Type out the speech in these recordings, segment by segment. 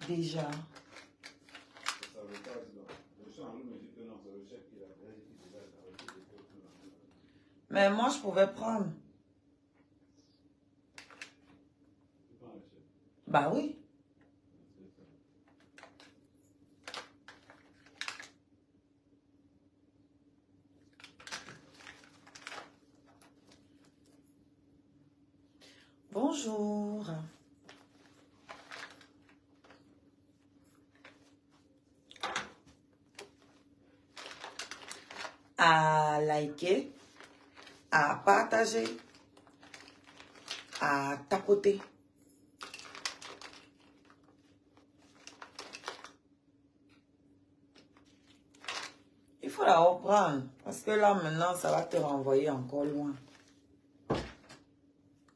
Déjà. Mais moi, je pouvais prendre. Bah oui. Bonjour. À liker, à partager, à tapoter. Il faut la reprendre. Parce que là, maintenant, ça va te renvoyer encore loin.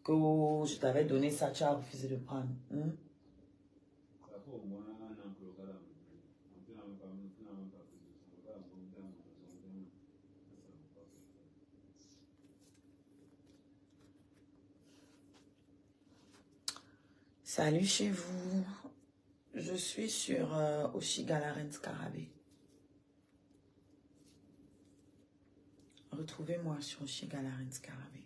Que je t'avais donné ça, tu as refusé de prendre. Salut chez vous. Je suis sur Oshigalarens Karabé. Retrouvez-moi sur Oshigalarens Karabé.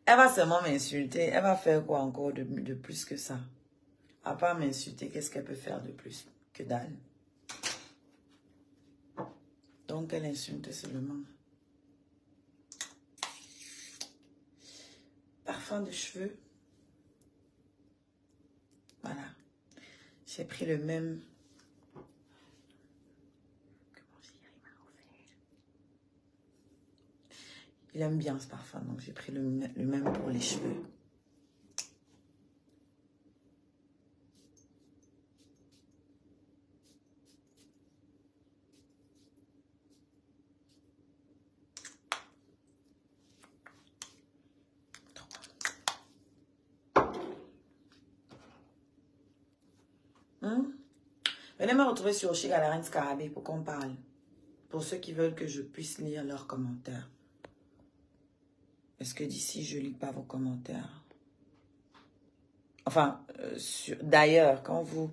Elle va seulement m'insulter. Elle va faire quoi encore de plus que ça? À part m'insulter, qu'est-ce qu'elle peut faire de plus que dalle? Donc elle insulte seulement. Parfum de cheveux. Voilà. J'ai pris le même. Il aime bien ce parfum, donc j'ai pris le même pour les cheveux. Venez me retrouver sur Oshigalarens Karabé pour qu'on parle. Pour ceux qui veulent que je puisse lire leurs commentaires. Parce que d'ici, je ne lis pas vos commentaires. Enfin, d'ailleurs, quand vous...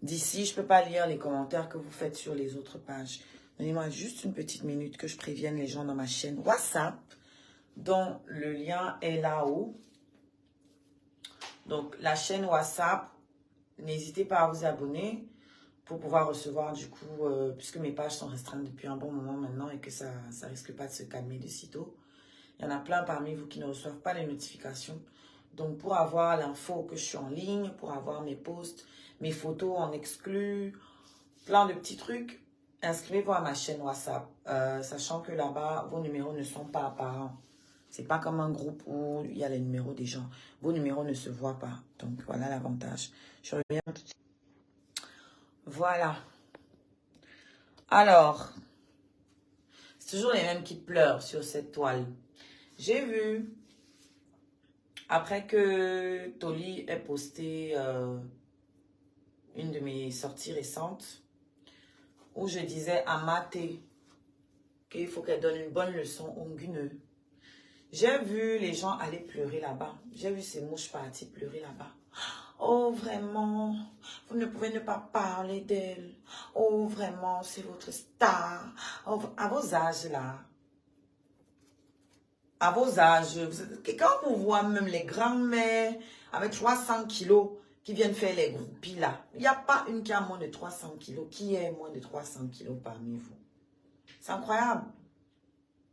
D'ici, je ne peux pas lire les commentaires que vous faites sur les autres pages. Donnez-moi juste une petite minute que je prévienne les gens dans ma chaîne WhatsApp, dont le lien est là-haut. Donc, la chaîne WhatsApp, n'hésitez pas à vous abonner pour pouvoir recevoir, du coup, puisque mes pages sont restreintes depuis un bon moment maintenant et que ça ne risque pas de se calmer de sitôt. Il y en a plein parmi vous qui ne reçoivent pas les notifications. Donc, pour avoir l'info que je suis en ligne, pour avoir mes posts, mes photos en exclu, plein de petits trucs, inscrivez-vous à ma chaîne WhatsApp, sachant que là-bas, vos numéros ne sont pas apparents. C'est pas comme un groupe où il y a les numéros des gens. Vos numéros ne se voient pas. Donc, voilà l'avantage. Je reviens tout de suite. Voilà. Alors, c'est toujours les mêmes qui pleurent sur cette toile. J'ai vu, après que Toli ait posté une de mes sorties récentes, où je disais à Maté qu'il faut qu'elle donne une bonne leçon aux Nguineux. J'ai vu les gens aller pleurer là-bas. J'ai vu ces mouches partir pleurer là-bas. Oh, vraiment, vous ne pouvez ne pas parler d'elle. Oh, vraiment, c'est votre star. Oh, à vos âges, là. À vos âges, quand on voit même les grands-mères avec 300 kilos qui viennent faire les groupies, là, il n'y a pas une qui a moins de 300 kilos. Qui est moins de 300 kilos parmi vous? C'est incroyable.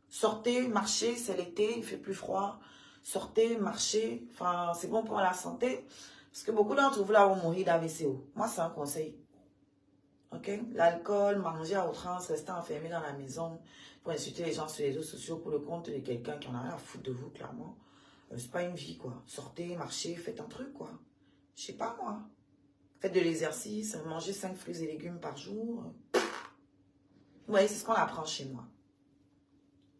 Sortez, marchez, c'est l'été, il fait plus froid. Sortez, marchez, enfin, c'est bon pour la santé. Parce que beaucoup d'entre vous là vont mourir d'AVCO. Moi, c'est un conseil. Ok? L'alcool, manger à outrance, rester enfermé dans la maison pour insulter les gens sur les réseaux sociaux pour le compte de quelqu'un qui en a rien à foutre de vous, clairement. C'est pas une vie, quoi. Sortez, marchez, faites un truc, quoi. Je sais pas, moi. Faites de l'exercice, mangez 5 fruits et légumes par jour. Vous voyez, c'est ce qu'on apprend chez moi.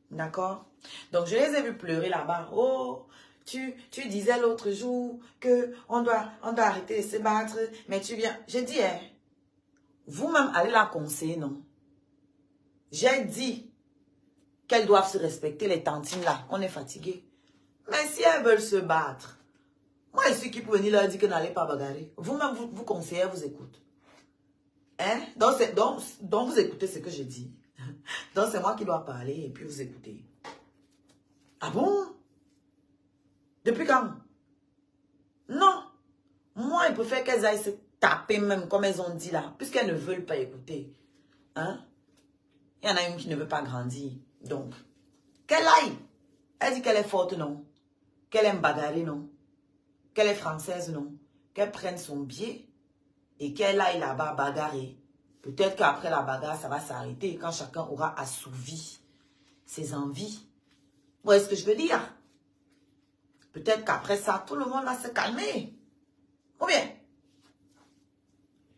D'accord? Donc, je les ai vus pleurer là-bas. Oh, tu disais l'autre jour qu'on doit arrêter de se battre, mais tu viens. J'ai dit, hein, vous-même, allez la conseiller, non? J'ai dit qu'elles doivent se respecter, les tantines là. On est fatigué. Mais si elles veulent se battre, moi, je suis qui pour venir leur dire que n'allez pas bagarrer. Vous-même, vous conseillez, vous écoute. Hein? Donc, vous écoutez ce que je dis. Donc, c'est moi qui dois parler et puis vous écoutez. Ah bon? Depuis quand? Non. Moi, il préfère qu'elles aillent se taper même comme elles ont dit là. Puisqu'elles ne veulent pas écouter. Hein? Il y en a une qui ne veut pas grandir. Donc, qu'elle aille. Elle dit qu'elle est forte, non? Qu'elle aime bagarrer, non? Qu'elle est française, non? Qu'elle prenne son billet et qu'elle aille là-bas bagarrer. Peut-être qu'après la bagarre, ça va s'arrêter quand chacun aura assouvi ses envies. Vous voyez ce que je veux dire? Peut-être qu'après ça, tout le monde va se calmer. Ou bien?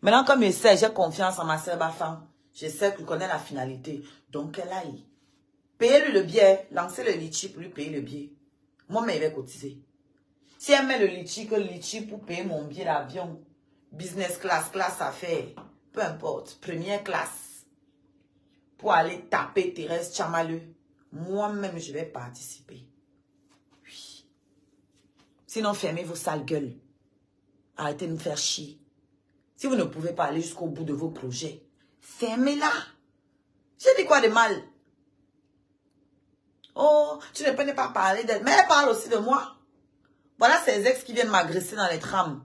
Maintenant, comme je sais, j'ai confiance en ma sœur Bafan. Je sais qu'elle connaît la finalité. Donc, elle aille. Payez-lui le billet. Lancez le litchi pour lui payer le billet. Moi, mais il va cotiser. Si elle met le litchi pour payer mon billet d'avion, business class, classe affaires, peu importe, première classe, pour aller taper Thérèse Tchamaleu, moi-même, je vais participer. Oui. Sinon, fermez vos sales gueules. Arrêtez de me faire chier. Si vous ne pouvez pas aller jusqu'au bout de vos projets, fermez-la. J'ai dit quoi de mal? Oh, tu ne peux pas parler d'elle. Mais elle parle aussi de moi. Voilà ces ex qui viennent m'agresser dans les trams.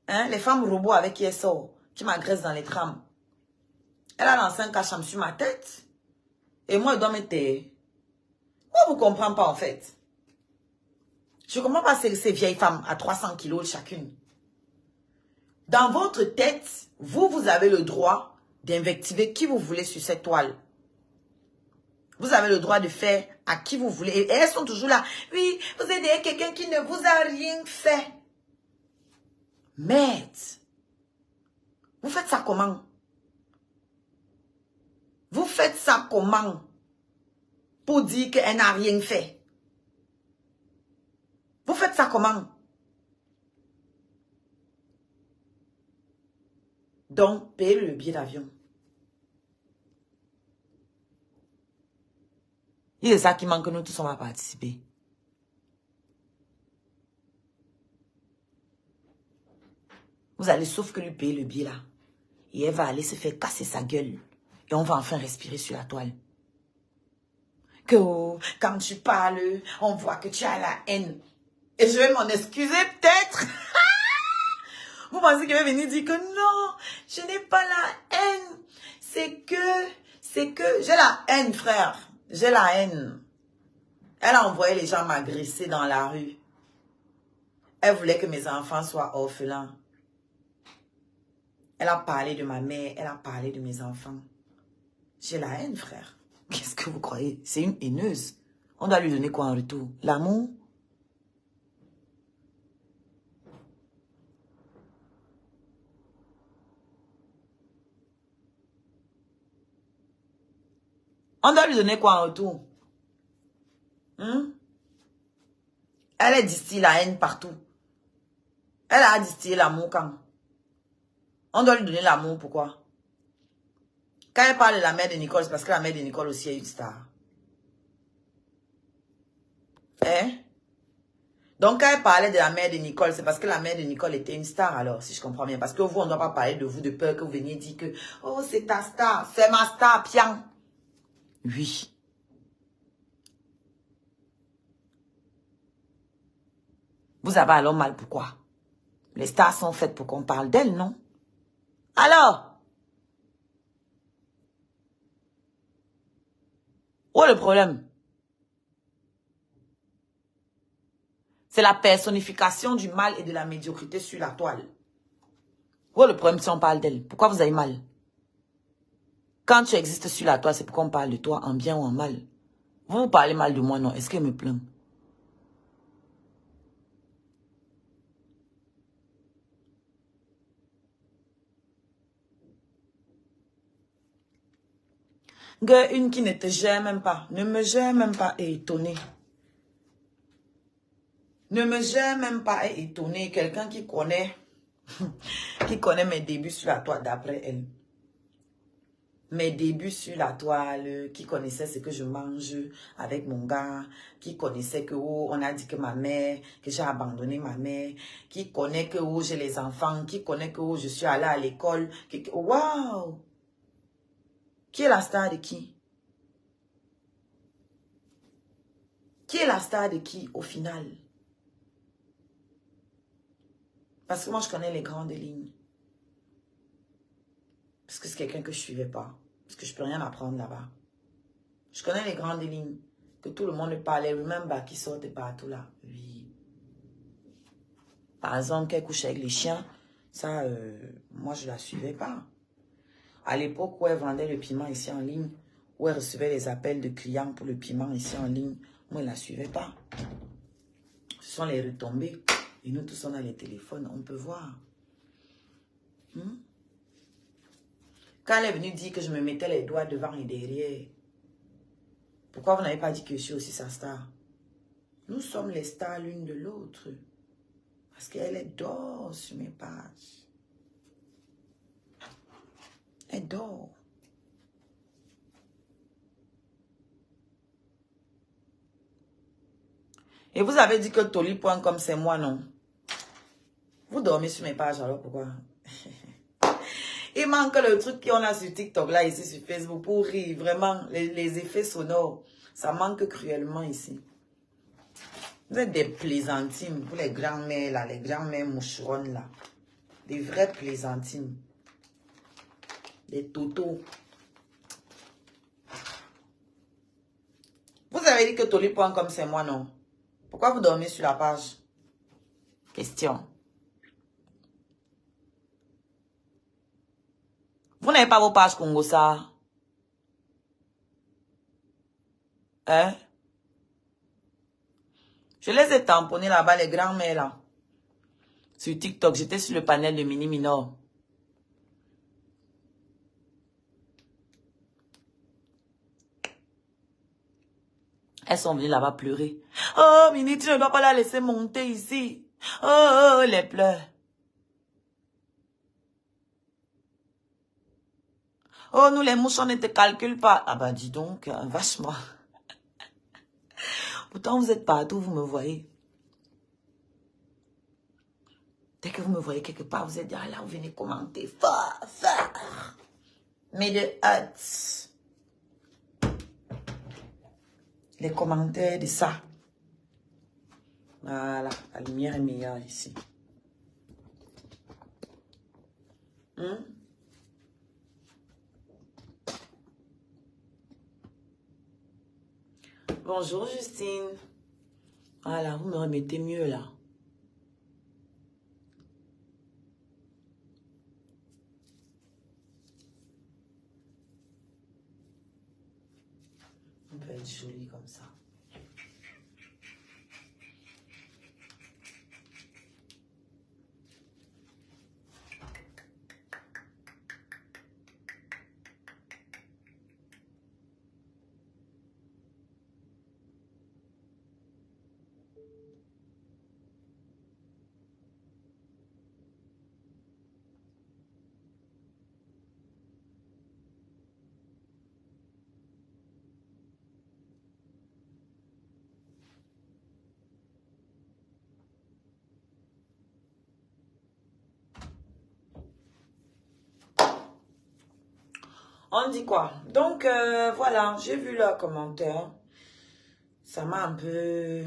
Hein? Les femmes robots avec qui elle sort, qui m'agressent dans les trams. Elle a lancé un cacham sur ma tête. Et moi, je dois me taire. Moi, vous ne comprenez pas en fait. Je ne comprends pas ces vieilles femmes à 300 kilos chacune. Dans votre tête, vous avez le droit d'invectiver qui vous voulez sur cette toile. Vous avez le droit de faire à qui vous voulez. Et elles sont toujours là. Oui, vous aidez quelqu'un qui ne vous a rien fait. Merde. Vous faites ça comment? Vous faites ça comment? Pour dire qu'elle n'a rien fait. Vous faites ça comment? Donc, payez le billet d'avion. Il est ça qui manque que nous tous on va participer. Vous allez sauf que lui payer le billet là. Et elle va aller se faire casser sa gueule. Et on va enfin respirer sur la toile. Que oh, quand tu parles, on voit que tu as la haine. Et je vais m'en excuser peut-être. Vous pensez que je vais venir dire que non, je n'ai pas la haine. C'est que, j'ai la haine, frère. J'ai la haine. Elle a envoyé les gens m'agresser dans la rue. Elle voulait que mes enfants soient orphelins. Elle a parlé de ma mère, elle a parlé de mes enfants. J'ai la haine, frère. Qu'est-ce que vous croyez? C'est une haineuse. On doit lui donner quoi en retour? L'amour? On doit lui donner quoi en retour? Elle est distillée la haine partout. Elle a distillé l'amour quand? On doit lui donner l'amour, pourquoi? Quand elle parle de la mère de Nicole, c'est parce que la mère de Nicole aussi est une star. Hein? Donc, quand elle parlait de la mère de Nicole, c'est parce que la mère de Nicole était une star, alors, si je comprends bien. Parce que vous, on ne doit pas parler de vous de peur que vous veniez dire que, oh, c'est ta star, c'est ma star, pian. Oui. Vous avez alors mal, pourquoi? Les stars sont faites pour qu'on parle d'elles, non? Alors? Où est le problème? C'est la personnification du mal et de la médiocrité sur la toile. Où est le problème si on parle d'elle? Pourquoi vous avez mal? Quand tu existes sur la toile, c'est pourquoi on parle de toi en bien ou en mal. Vous parlez mal de moi, non? Est-ce qu'elle me plaint? Une qui ne te gère même pas. Ne me gère même pas et étonné. Ne me gère même pas et étonné. Quelqu'un qui connaît mes débuts sur la toile d'après elle. mes débuts sur la toile, qui connaissait ce que je mange avec mon gars, qui connaissait que oh, on a dit que ma mère, que j'ai abandonné ma mère, qui connaît que oh, j'ai les enfants, qui connaît que oh, je suis allée à l'école. Waouh! Qui est la star de qui? Qui est la star de qui au final? Parce que moi, je connais les grandes lignes. Parce que c'est quelqu'un que je ne suivais pas. Parce que je ne peux rien apprendre là-bas. Je connais les grandes lignes. Que tout le monde parlait. Remember qui sortait partout là. Oui. Par exemple, qu'elle couche avec les chiens. Ça, moi, je ne la suivais pas. À l'époque où elle vendait le piment ici en ligne, où elle recevait les appels de clients pour le piment ici en ligne, moi, je ne la suivais pas. Ce sont les retombées. Et nous tous, on a les téléphones. On peut voir. Quand elle est venue dire que je me mettais les doigts devant et derrière, pourquoi vous n'avez pas dit que je suis aussi sa star? Nous sommes les stars l'une de l'autre. Parce qu'elle est dort sur mes pages. Elle dort. Et vous avez dit que Toli.com c'est moi, non? Vous dormez sur mes pages, alors pourquoi? Il manque le truc qu'on a sur TikTok, là, ici, sur Facebook, pour rire. Vraiment, les effets sonores, ça manque cruellement ici. Vous êtes des plaisantines, vous les grands-mères, là, les grands-mères moucheronnes, là. Des vraies plaisantines. Des totos. Vous avez dit que Toli.com c'est moi, non? Pourquoi vous dormez sur la page? Question. Vous n'avez pas vos pages Congo, ça? Hein? Je les ai tamponnés là-bas, les grands-mères, là. Sur TikTok, j'étais sur le panel de Mini Minor. Elles sont venues là-bas pleurer. Oh, Mini, tu ne dois pas la laisser monter ici. Oh, oh, les pleurs. Oh, nous, les mouches, on ne te calcule pas. Ah ben, dis donc, vachement. Pourtant, vous êtes partout, vous me voyez. Dès que vous me voyez quelque part, vous êtes là, vous venez commenter fort, fort. Mais de hâte. Les commentaires de ça. Voilà, la lumière est meilleure ici. Bonjour Justine. Voilà, vous me remettez mieux là. On peut être jolie comme ça. On dit quoi? Donc, voilà, j'ai vu leurs commentaires. Ça m'a un peu...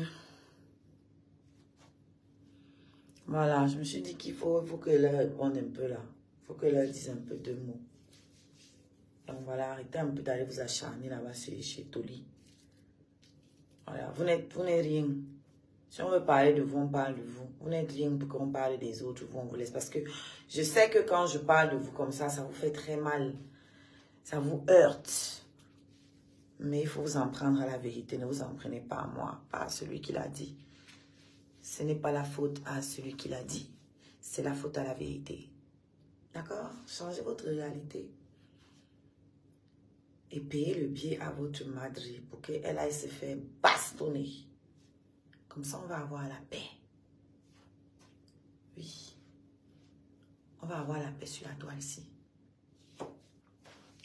Voilà, je me suis dit qu'il faut que leur réponde un peu là. Il faut que leur dise un peu de mots. Donc voilà, arrêtez un peu d'aller vous acharner là-bas chez Toli. Voilà, vous n'êtes rien. Si on veut parler de vous, on parle de vous. Vous n'êtes rien pour qu'on parle des autres, vous, on vous laisse. Parce que je sais que quand je parle de vous comme ça vous fait très mal. Ça vous heurte. Mais il faut vous en prendre à la vérité. Ne vous en prenez pas à moi, pas à celui qui l'a dit. Ce n'est pas la faute à celui qui l'a dit. C'est la faute à la vérité. D'accord? Changez votre réalité. Et payez le billet à votre madre pour qu'elle aille se faire bastonner. Comme ça, on va avoir la paix. Oui. On va avoir la paix sur la toile ici.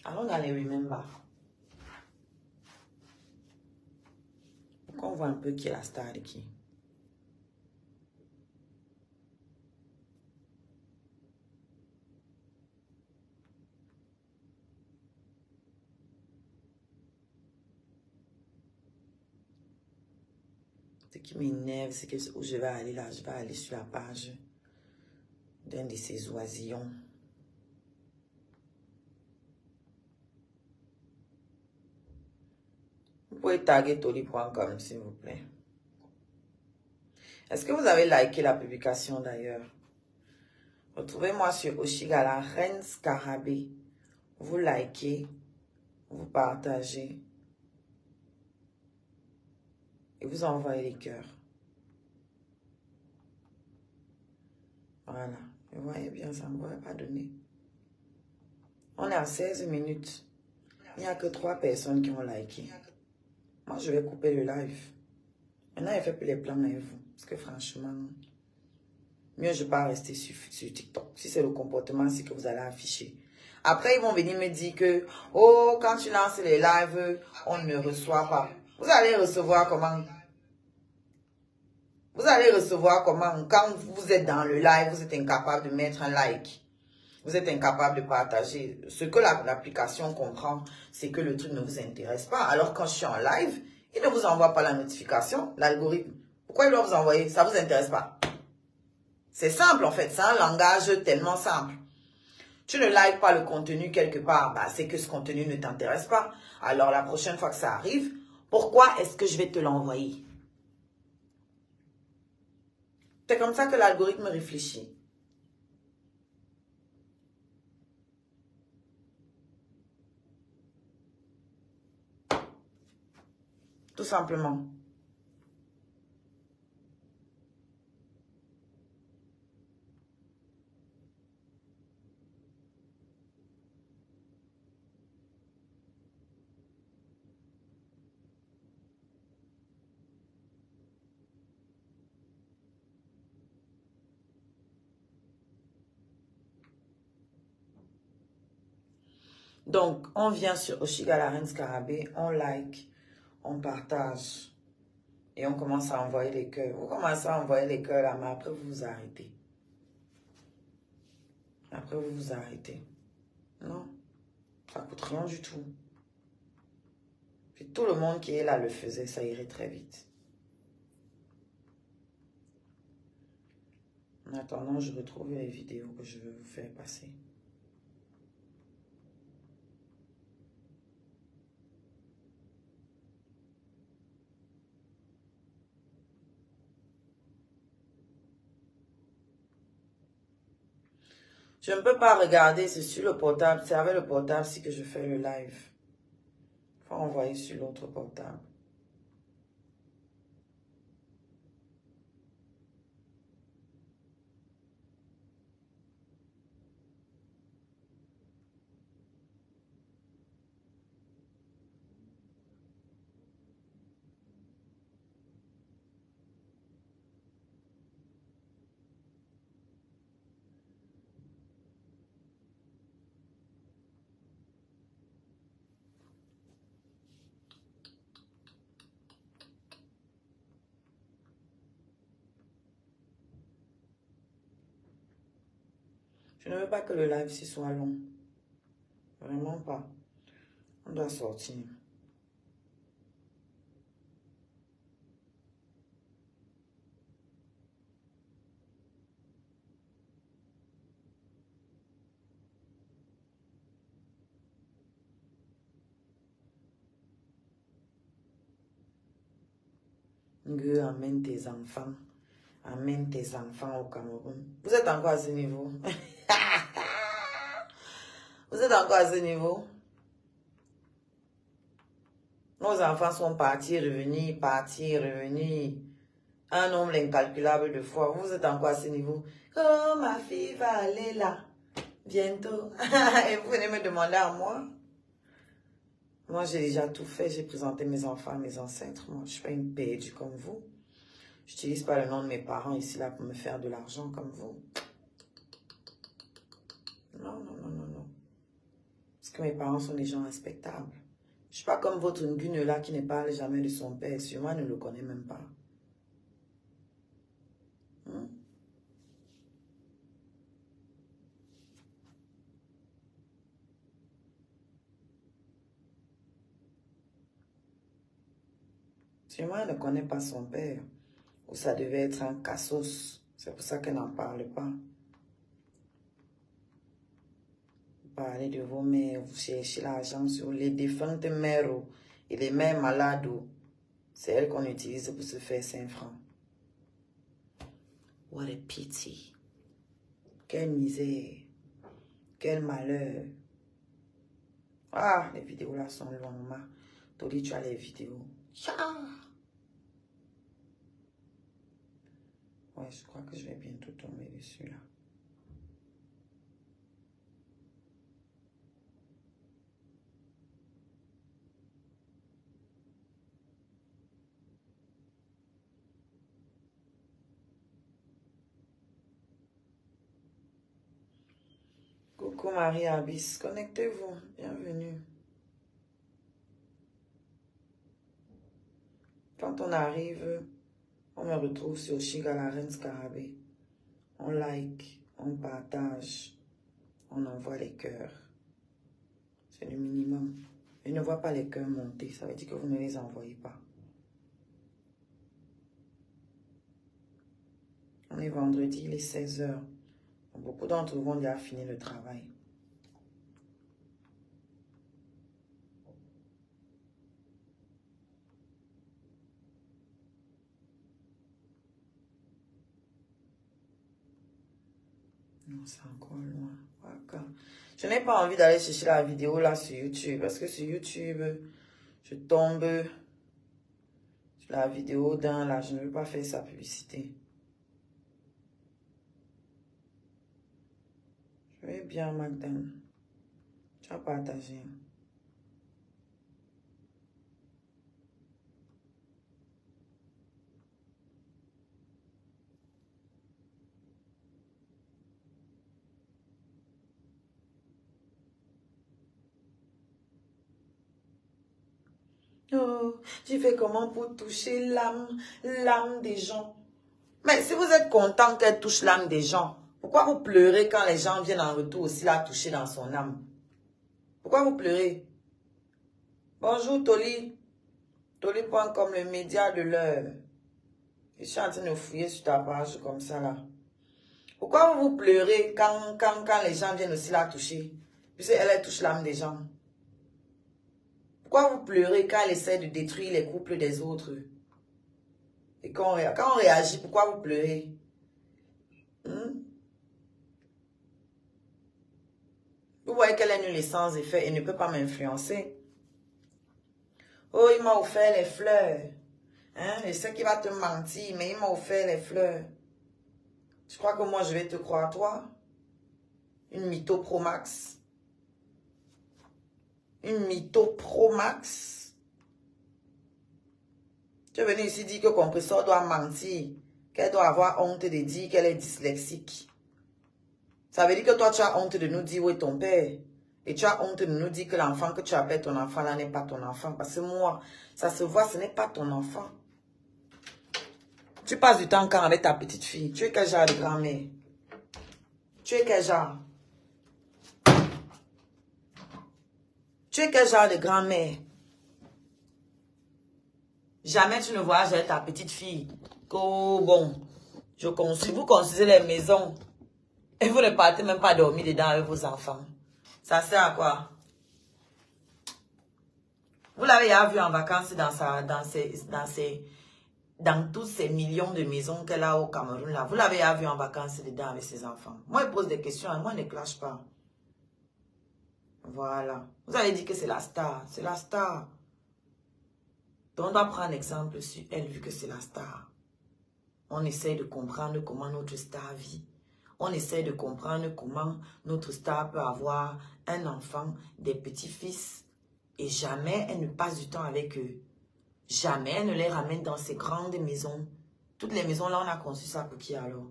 Allons dans les Remember. Pourquoi on voit un peu qui est la star de qui? Ce qui m'énerve, c'est que où je vais aller là, je vais aller sur la page d'un de ces oisillons. Vous pouvez taguer Toli.com, s'il vous plaît. Est-ce que vous avez liké la publication d'ailleurs? Retrouvez-moi sur Oshigala, Reine Scarabée. Vous likez, vous partagez et vous envoyez les cœurs. Voilà. Vous voyez bien, ça ne m'aurait pas donné. On est à 16 minutes. Il n'y a que 3 personnes qui ont liké. Moi, je vais couper le live. Maintenant, il fait plus les plans avec vous. Parce que franchement, mieux je ne vais pas rester sur TikTok. Si c'est le comportement, c'est que vous allez afficher. Après, ils vont venir me dire que, oh, quand tu lances les lives, on ne reçoit pas. Vous allez recevoir comment? Vous allez recevoir comment? Quand vous êtes dans le live, vous êtes incapable de mettre un like. Vous êtes incapable de partager. Ce que l'application comprend, c'est que le truc ne vous intéresse pas. Alors, quand je suis en live, il ne vous envoie pas la notification, l'algorithme. Pourquoi il doit vous envoyer? Ça ne vous intéresse pas. C'est simple, en fait. C'est un langage tellement simple. Tu ne likes pas le contenu quelque part, bah, c'est que ce contenu ne t'intéresse pas. Alors, la prochaine fois que ça arrive, pourquoi est-ce que je vais te l'envoyer? C'est comme ça que l'algorithme réfléchit. Tout simplement. Donc, on vient sur Oshigala Reine Scarabée, on like, on partage et on commence à envoyer les cœurs. Vous commencez à envoyer les cœurs là, mais après vous vous arrêtez. Après vous vous arrêtez. Non, ça coûte rien du tout. Puis tout le monde qui est là le faisait, ça irait très vite. En attendant, je retrouve les vidéos que je veux vous faire passer. Je ne peux pas regarder, c'est sur le portable. C'est avec le portable si que je fais le live. Il faut envoyer sur l'autre portable. Je ne veux pas que le live-ci soit long. Vraiment pas. On doit sortir. Dieu amène tes enfants. Amène tes enfants au Cameroun. Vous êtes encore à ce niveau? Vous êtes encore à ce niveau? Nos enfants sont partis, revenus, partis, revenus. Un nombre incalculable de fois. Vous êtes encore à ce niveau? Oh, ma fille va aller là. Bientôt. Et vous venez me demander à moi? Moi, j'ai déjà tout fait. J'ai présenté mes enfants à mes ancêtres. Moi, je ne suis pas une perdue comme vous. Je n'utilise pas le nom de mes parents ici là pour me faire de l'argent comme vous. Non, non, non, non, non. Parce Parce que mes parents sont des gens respectables. Je ne suis pas comme votre Ngune là qui ne parle jamais de son père. Sûrement, ne le connaît même pas. Hmm? Sûrement, elle ne connaît pas son père. Ou ça devait être un cassos. C'est pour ça qu'elle n'en parle pas. Vous parlez de vos mères, vous cherchez l'argent sur les défuntes mères et les mères malades. C'est elles qu'on utilise pour se faire 5 francs. What a pity. Quelle misère. Quel malheur. Ah, les vidéos là sont longues. Toli, tu as les vidéos. Ouais, je crois que je vais bientôt tomber dessus là. Coucou Marie Abyss, connectez-vous, bienvenue. Quand on arrive, on me retrouve sur Chiga la Reine Scarabée. On like, on partage, on envoie les cœurs. C'est le minimum. Je ne vois pas les cœurs monter, ça veut dire que vous ne les envoyez pas. On est vendredi, il est 16 h. Beaucoup d'entre vous ont déjà fini le travail. Non, c'est encore loin. D'accord. Je n'ai pas envie d'aller chercher la vidéo là sur YouTube. Parce que sur YouTube, je tombe sur la vidéo d'un là. Je ne veux pas faire sa publicité. Je vais bien, Magdane. Tu as partagé. Oh, tu fais comment pour toucher l'âme des gens? Mais si vous êtes content qu'elle touche l'âme des gens, pourquoi vous pleurez quand les gens viennent en retour aussi la toucher dans son âme? Pourquoi vous pleurez? Bonjour Toli. Toli.com, le média de l'heure. Je suis en train de fouiller sur ta page comme ça là. Pourquoi vous pleurez quand les gens viennent aussi la toucher? Puisque elle touche l'âme des gens. Pourquoi vous pleurez quand elle essaie de détruire les couples des autres? Et quand on réagit, pourquoi vous pleurez? Vous voyez qu'elle est nulle et sans effet et ne peut pas m'influencer. Oh, il m'a offert les fleurs. Hein? Je sais qu'il va te mentir, mais il m'a offert les fleurs. Tu crois que moi, je vais te croire, toi? Une mytho pro max. Une mytho pro max. Tu es venu ici dire que Compressor doit mentir. Qu'elle doit avoir honte de dire qu'elle est dyslexique. Ça veut dire que toi, tu as honte de nous dire où est ton père. Et tu as honte de nous dire que l'enfant que tu appelles ton enfant là n'est pas ton enfant. Parce que moi, ça se voit, ce n'est pas ton enfant. Tu passes du temps quand avec ta petite fille. Tu es quel genre de grand-mère? Tu es quel genre? Tu es quel genre de grand-mère? Jamais tu ne voyages avec ta petite fille. Oh bon, vous construisez les maisons. Et vous ne partez même pas dormir dedans avec vos enfants. Ça sert à quoi? Vous l'avez déjà vu en vacances dans tous ces millions de maisons qu'elle a au Cameroun là. Vous l'avez déjà vu en vacances dedans avec ses enfants. Moi, je pose des questions, moi, je ne clash pas. Voilà. Vous avez dit que c'est la star. C'est la star. Donc, on doit prendre exemple sur elle vu que c'est la star. On essaie de comprendre comment notre star vit. On essaie de comprendre comment notre star peut avoir un enfant, des petits-fils. Et jamais elle ne passe du temps avec eux. Jamais elle ne les ramène dans ces grandes maisons. Toutes les maisons là, on a conçu ça pour qui alors?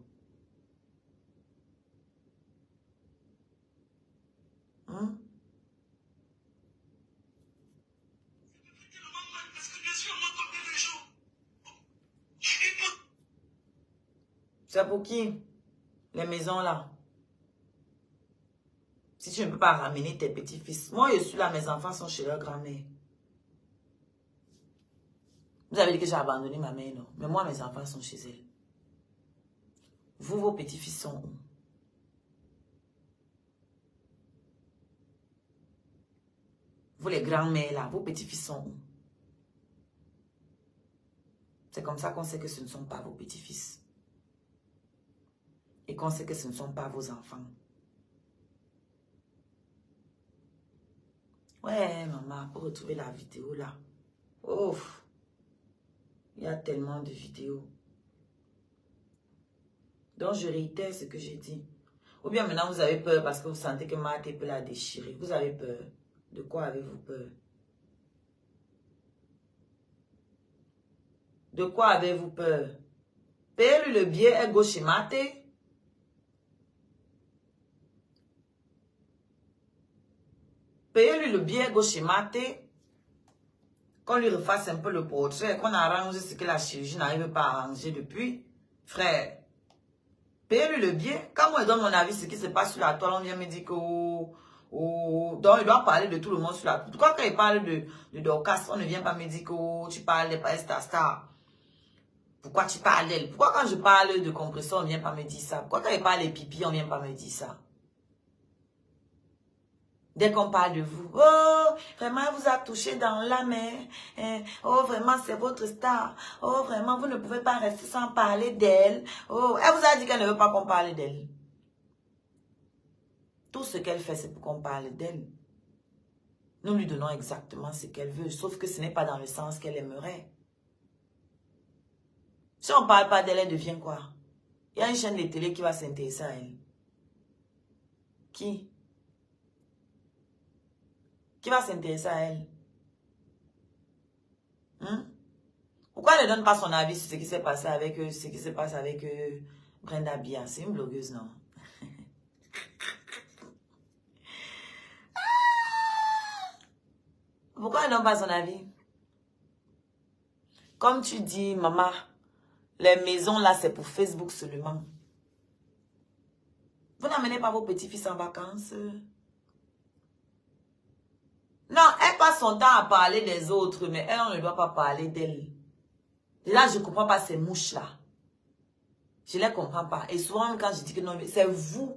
C'est pour qui? Les maisons là. Si tu ne peux pas ramener tes petits-fils. Moi, je suis là, mes enfants sont chez leur grand-mère. Vous avez dit que j'ai abandonné ma mère, non? Mais moi, mes enfants sont chez elle. Vous, vos petits-fils sont où? Vous, les grands-mères là, vos petits-fils sont où? C'est comme ça qu'on sait que ce ne sont pas vos petits-fils. Et qu'on sait que ce ne sont pas vos enfants. Ouais, maman, pour retrouver la vidéo là. Ouf. Il y a tellement de vidéos. Donc, je réitère ce que j'ai dit. Ou bien maintenant, vous avez peur parce que vous sentez que Marthe peut la déchirer. Vous avez peur. De quoi avez-vous peur? De quoi avez-vous peur? Payez-lui le billet, elle go chez Marthe. Payez-lui le billet, go chez Marthe. Qu'on lui refasse un peu le portrait, qu'on arrange ce que la chirurgie n'arrive pas à arranger depuis. Frère, payez-lui le billet. Quand moi je donne mon avis, ce qui se passe sur la toile, on vient me dire que... donc il doit parler de tout le monde sur la toile. Pourquoi quand il parle de Dorcas, on ne vient pas me dire que tu parles de Star. Pourquoi tu parles d'elle? Pourquoi quand je parle de compresseur, on ne vient pas me dire ça? Pourquoi quand il parle des pipis, on ne vient pas me dire ça? Dès qu'on parle de vous, oh, vraiment, elle vous a touché dans la main. Oh, vraiment, c'est votre star. Oh, vraiment, vous ne pouvez pas rester sans parler d'elle. Oh, elle vous a dit qu'elle ne veut pas qu'on parle d'elle. Tout ce qu'elle fait, c'est pour qu'on parle d'elle. Nous lui donnons exactement ce qu'elle veut, sauf que ce n'est pas dans le sens qu'elle aimerait. Si on ne parle pas d'elle, elle devient quoi? Il y a une chaîne de télé qui va s'intéresser à elle. Qui va s'intéresser à elle? Pourquoi elle ne donne pas son avis sur ce qui s'est passé avec eux, ce qui se passe avec Brenda Bia? C'est une blogueuse, non? Pourquoi elle ne donne pas son avis? Comme tu dis, maman, les maisons là, c'est pour Facebook seulement. Vous n'amenez pas vos petits-fils en vacances? Non, elle passe son temps à parler des autres, mais elle, on ne doit pas parler d'elle. Et là, je ne comprends pas ces mouches-là. Je ne les comprends pas. Et souvent, quand je dis que non, c'est vous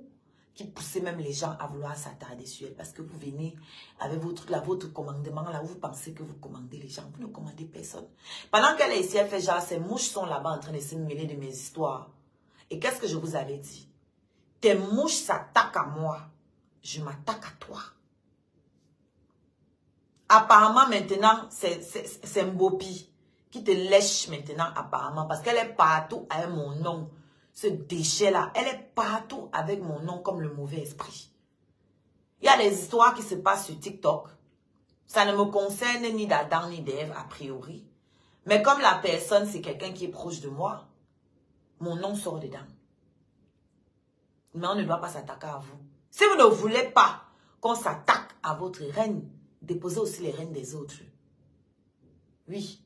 qui poussez même les gens à vouloir s'attarder sur elle. Parce que vous venez avec votre commandement, là où vous pensez que vous commandez les gens. Vous ne commandez personne. Pendant qu'elle est ici, elle fait genre, ces mouches sont là-bas en train de se mêler de mes histoires. Et qu'est-ce que je vous avais dit? Tes mouches s'attaquent à moi. Je m'attaque à toi. Apparemment, maintenant, c'est Mbopi qui te lèche maintenant, apparemment. Parce qu'elle est partout avec mon nom. Ce déchet-là, elle est partout avec mon nom comme le mauvais esprit. Il y a des histoires qui se passent sur TikTok. Ça ne me concerne ni d'Adam ni d'Ève, a priori. Mais comme la personne, c'est quelqu'un qui est proche de moi, mon nom sort dedans. Mais on ne doit pas s'attaquer à vous. Si vous ne voulez pas qu'on s'attaque à votre reine, déposez aussi les reines des autres. Oui.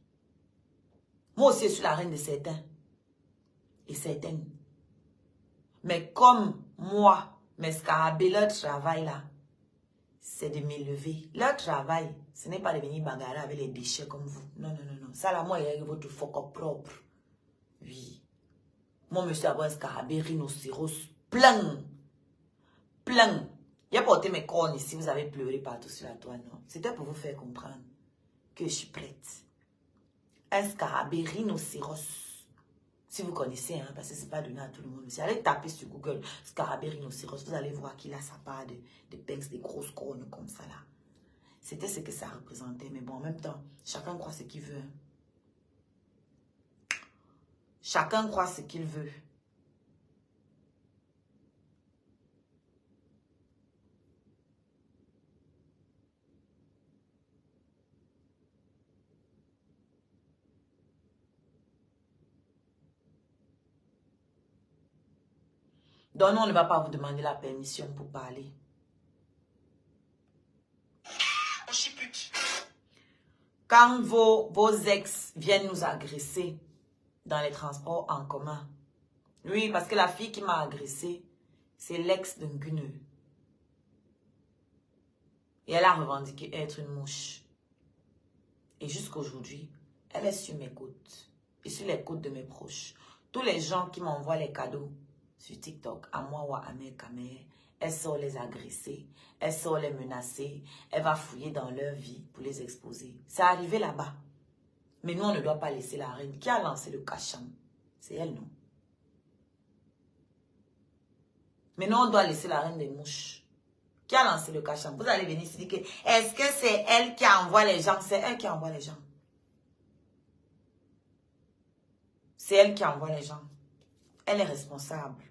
Moi aussi, je suis la reine de certains. Et certaines. Mais comme moi, mes scarabées, leur travail là, c'est de m'élever. Leur travail, ce n'est pas de venir bagarrer avec les déchets comme vous. Non, non, non, non. Ça là, moi, il y a votre phoque propre. Oui. Moi, monsieur, avoir un scarabée, rhinocéros, plein. Plein. Il a porté mes cornes ici, vous avez pleuré partout sur la toile, non? C'était pour vous faire comprendre que je suis prête. Un scarabée rhinocéros. Si vous connaissez, hein, parce que ce n'est pas donné à tout le monde aussi. Allez taper sur Google scarabée rhinocéros, vous allez voir qu'il a sa part de pinces, des grosses cornes comme ça là. C'était ce que ça représentait, mais bon, en même temps, chacun croit ce qu'il veut. Chacun croit ce qu'il veut. Donc, nous, on ne va pas vous demander la permission pour parler. On chipute. Quand vos ex viennent nous agresser dans les transports en commun, Oui, parce que la fille qui m'a agressée, c'est l'ex d'un Guneux. Et elle a revendiqué être une mouche. Et jusqu'aujourd'hui, elle est sur mes côtes. Et sur les côtes de mes proches. Tous les gens qui m'envoient les cadeaux sur TikTok, à moi ou à Amel Kamer, elle sort les agresser. Elle sort les menacer. Elle va fouiller dans leur vie pour les exposer. C'est arrivé là-bas. Mais nous, on ne doit pas laisser la reine. Qui a lancé le cacham? C'est elle, non? Mais nous, on doit laisser la reine des mouches. Qui a lancé le cacham? Vous allez venir ici dire que est-ce que c'est elle qui envoie les gens? C'est elle qui envoie les gens. C'est elle qui envoie les gens. Elle est responsable.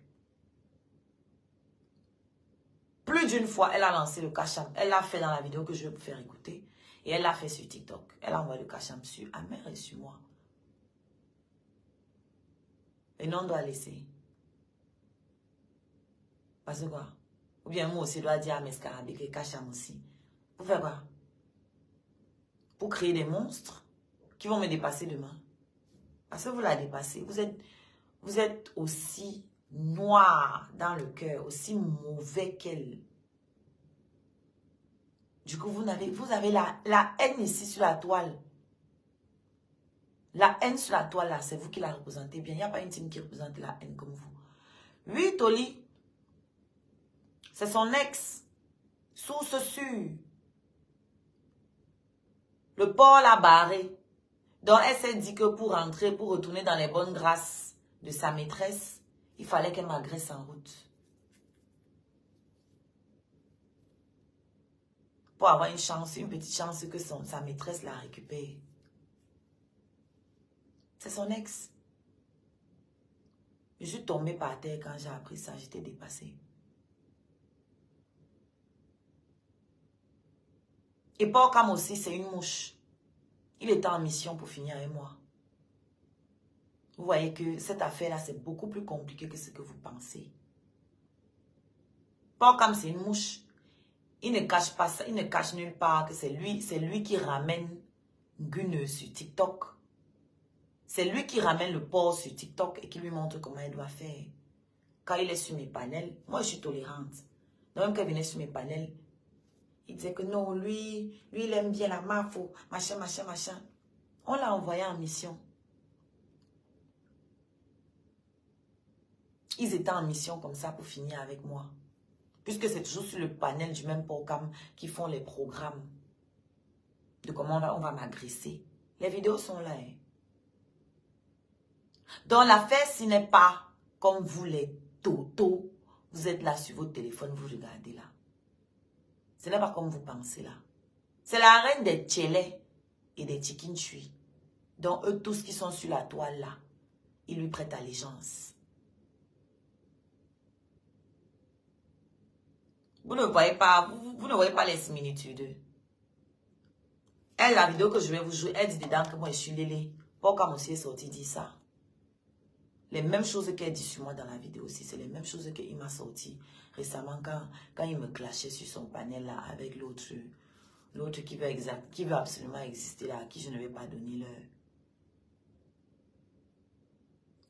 Plus d'une fois, elle a lancé le cacham. Elle l'a fait dans la vidéo que je vais vous faire écouter. Et elle l'a fait sur TikTok. Elle a envoyé le cacham sur Amel et sur moi. Et non, on doit laisser. Parce que quoi? Ou bien moi aussi, je dois dire à mes scarabées que cacham aussi. Pour faire quoi? Pour créer des monstres qui vont me dépasser demain. Parce que vous la dépassez. Vous êtes aussi noir dans le cœur, aussi mauvais qu'elle. Du coup, vous avez la haine ici sur la toile. La haine sur la toile, là, c'est vous qui la représentez bien. Il n'y a pas une team qui représente la haine comme vous. Oui, Toli, c'est son ex. Source sûre. Le port l'a barré. Donc, elle s'est dit que pour rentrer, pour retourner dans les bonnes grâces de sa maîtresse, il fallait qu'elle m'agresse en route. Pour avoir une chance, une petite chance que sa maîtresse la récupère. C'est son ex. Je suis tombée par terre quand j'ai appris ça. J'étais dépassée. Et Paul Cam aussi, c'est une mouche. Il était en mission pour finir avec moi. Vous voyez que cette affaire-là, c'est beaucoup plus compliqué que ce que vous pensez. Paul Cam, c'est une mouche. Il ne cache pas ça. Il ne cache nulle part que c'est lui qui ramène Guneux sur TikTok. C'est lui qui ramène le porc sur TikTok et qui lui montre comment il doit faire. Quand il est sur mes panels, moi je suis tolérante. Donc même quand il venait sur mes panels, il disait que non, lui il aime bien la mafo, machin. On l'a envoyé en mission. Ils étaient en mission comme ça pour finir avec moi. Puisque c'est toujours sur le panel du même programme qui font les programmes de comment on va m'agresser. Les vidéos sont là. Hein. Donc l'affaire, ce n'est pas comme vous les totos. Vous êtes là sur votre téléphone, vous regardez là. Ce n'est pas comme vous pensez là. C'est la reine des tchélés et des chikinchui. Donc eux tous qui sont sur la toile là, ils lui prêtent allégeance. Vous ne voyez pas, vous ne voyez pas les similitudes. Elle, la vidéo que je vais vous jouer, elle dit dedans que moi je suis Lélé. Pourquoi mon est sorti dit ça? Les mêmes choses qu'elle dit sur moi dans la vidéo aussi, c'est les mêmes choses qu'il m'a sorti récemment quand il me clashait sur son panel là avec l'autre qui veut absolument exister là, à qui je ne vais pas donner l'heure.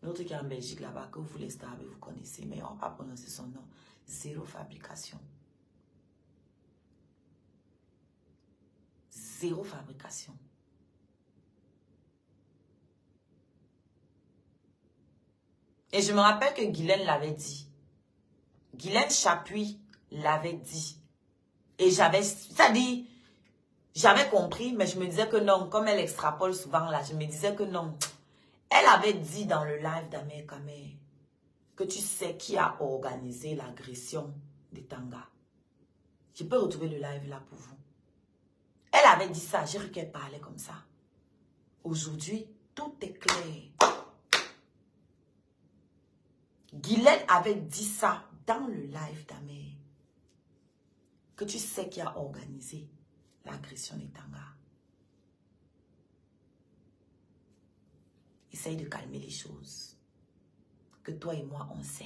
L'autre qui est en Belgique là-bas, que vous les stars, vous connaissez, mais on ne va pas prononcer son nom. Zéro fabrication. Zéro fabrication. Et je me rappelle que Guylaine l'avait dit. Guylaine Chapuis l'avait dit. Et j'avais compris, mais je me disais que non, comme elle extrapole souvent là, je me disais que non. Elle avait dit dans le live d'Amel Kamer que tu sais qui a organisé l'agression de Tanga. Je peux retrouver le live là pour vous. Elle avait dit ça, j'ai cru qu'elle parlait comme ça. Aujourd'hui, tout est clair. Guylaine avait dit ça dans le live d'Amel. Que tu sais qui a organisé l'agression de Tanga. Essaye de calmer les choses. Que toi et moi, on sait.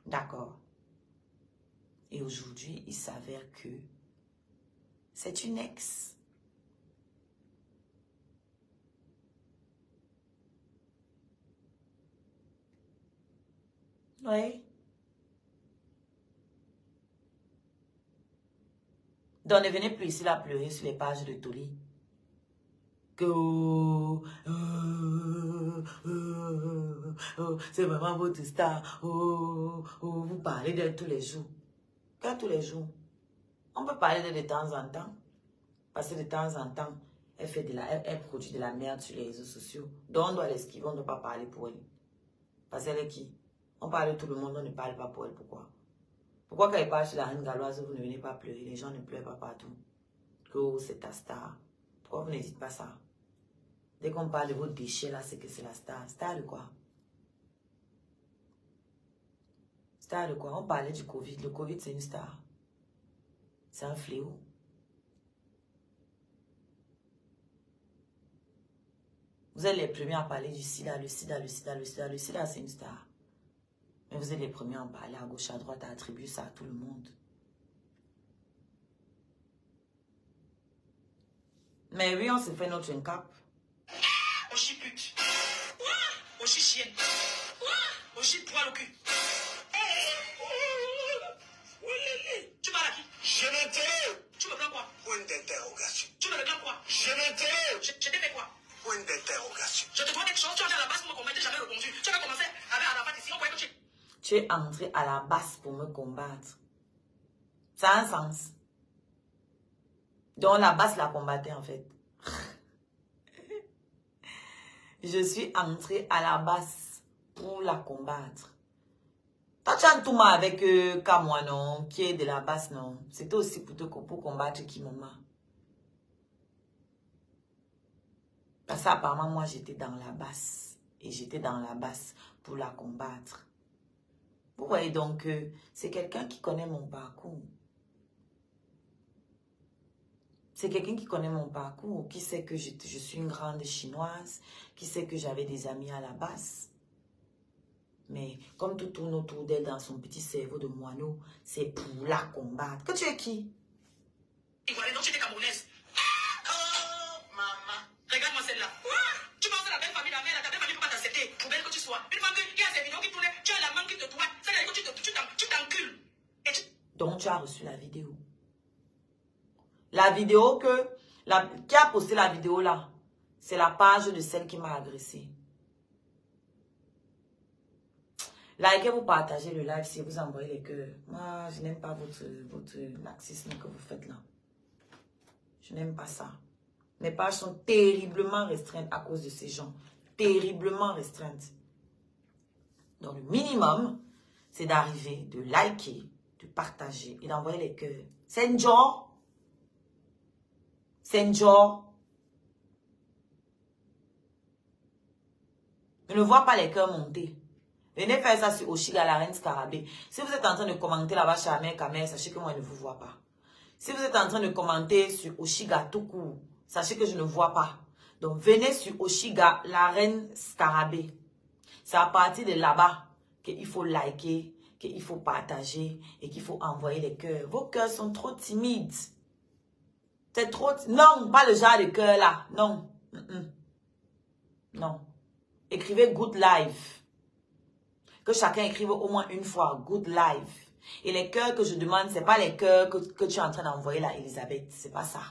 D'accord. Et aujourd'hui, il s'avère que c'est une ex. Oui. Donc, ne venez plus ici là pleurer sur les pages de Toli. Que c'est vraiment votre star. Vous parlez d'elle tous les jours. Quand tous les jours? On peut parler d'elle de temps en temps. Parce que de temps en temps, elle produit de la merde sur les réseaux sociaux. Donc on doit l'esquiver, on ne doit pas parler pour elle. Parce qu'elle est qui? On parle de tout le monde, on ne parle pas pour elle. Pourquoi? Pourquoi quand elle parle sur la reine galloise, vous ne venez pas pleurer? Les gens ne pleurent pas partout. Que c'est ta star. Pourquoi vous ne dites pas ça? Dès qu'on parle de vos déchets là, c'est que c'est la star. Star de quoi? Star de quoi? On parlait du Covid. Le Covid, c'est une star. C'est un fléau. Vous êtes les premiers à parler du sida, le sida, le sida, le sida. Le sida, c'est une star. Mais vous êtes les premiers à en parler à gauche, à droite, à attribuer ça à tout le monde. Mais oui, on se fait notre cap. Oshi pute. Oshi chienne. Oshi poil au cul. Tu parles à qui? Je m'interroge. Tu me prends quoi? Point d'interrogation. Tu me réclames quoi? Je m'interroge. Je t'ai fait quoi? Point d'interrogation. Je te dois quelque chose, tu as à la base pour me combattre, jamais répondu. Tu avais commencé avec Arafat ici, on voyait que tu es entré à la base pour me combattre. Ça a un sens. Donc la base la combattait en fait. Je suis entrée à la base pour la combattre. Toi, tu as un touma avec Kamwa, non? Qui est de la base, non? C'était aussi pour combattre Kimoma. Parce qu'apparemment, moi, j'étais dans la base. Et j'étais dans la base pour la combattre. Vous voyez donc, c'est quelqu'un qui connaît mon parcours. C'est quelqu'un qui connaît mon parcours, qui sait que je suis une grande chinoise, qui sait que j'avais des amis à la base. Mais comme tout tourne autour d'elle dans son petit cerveau de moineau, c'est pour la combattre. Que tu es qui? Ivoirienne, donc tu étais camerounaise. Oh, maman. Regarde-moi celle-là. Tu penses à la belle famille, la mère, ta belle famille ne peut pas t'accepter, pour belle que tu sois. Une fois qu'il y a ces vidéos qui tournent, tu as la main qui te doit. C'est-à-dire que tu t'encules. Donc tu as reçu la vidéo. La vidéo qui a posté la vidéo là, c'est la page de celle qui m'a agressée. Likez, vous partagez le live si vous envoyez les cœurs. Moi, je n'aime pas votre laxisme que vous faites là. Je n'aime pas ça. Mes pages sont terriblement restreintes à cause de ces gens. Terriblement restreintes. Donc, le minimum, c'est d'arriver, de liker, de partager et d'envoyer les cœurs. C'est une joie. C'est une joie. Je ne vois pas les cœurs monter. Venez faire ça sur Oshiga, la reine Scarabée. Si vous êtes en train de commenter là-bas chez Amer Kamer, sachez que moi, je ne vous vois pas. Si vous êtes en train de commenter sur Oshiga tout court, sachez que je ne vois pas. Donc, venez sur Oshiga, la reine Scarabée. C'est à partir de là-bas qu'il faut liker, qu'il faut partager et qu'il faut envoyer les cœurs. Vos cœurs sont trop timides. C'est trop... Non, pas le genre de cœur là. Non. Non. Écrivez good life. Que chacun écrive au moins une fois good life. Et les cœurs que je demande, ce n'est pas les cœurs que tu es en train d'envoyer là, Elisabeth. Ce n'est pas ça.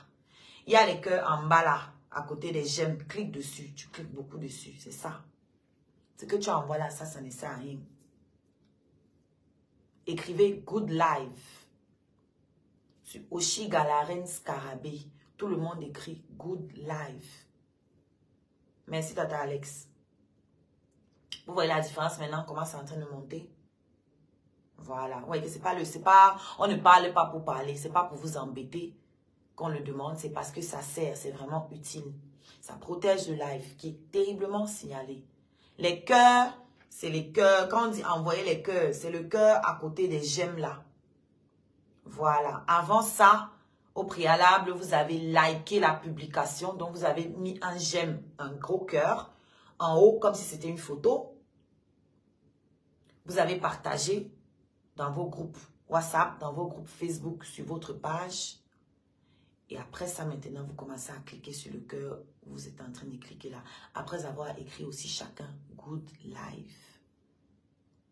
Il y a les cœurs en bas là, à côté des j'aime. Clique dessus. Tu cliques beaucoup dessus. C'est ça. Ce que tu envoies là, ça ne sert à rien. Écrivez good life. Sur Oshiga, la reine Scarabée. Tout le monde écrit good life. Merci Tata Alex. Vous voyez la différence maintenant, comment c'est en train de monter? Voilà. Oui, on ne parle pas pour parler. C'est pas pour vous embêter qu'on le demande. C'est parce que ça sert. C'est vraiment utile. Ça protège le live qui est terriblement signalé. Les cœurs, c'est les cœurs. Quand on dit envoyer les cœurs, c'est le cœur à côté des j'aime là. Voilà. Avant ça, au préalable, vous avez liké la publication. Donc, vous avez mis un j'aime, un gros cœur. En haut, comme si c'était une photo. Vous avez partagé dans vos groupes WhatsApp, dans vos groupes Facebook, sur votre page. Et après ça, maintenant, vous commencez à cliquer sur le cœur. Vous êtes en train de cliquer là. Après avoir écrit aussi chacun, good life.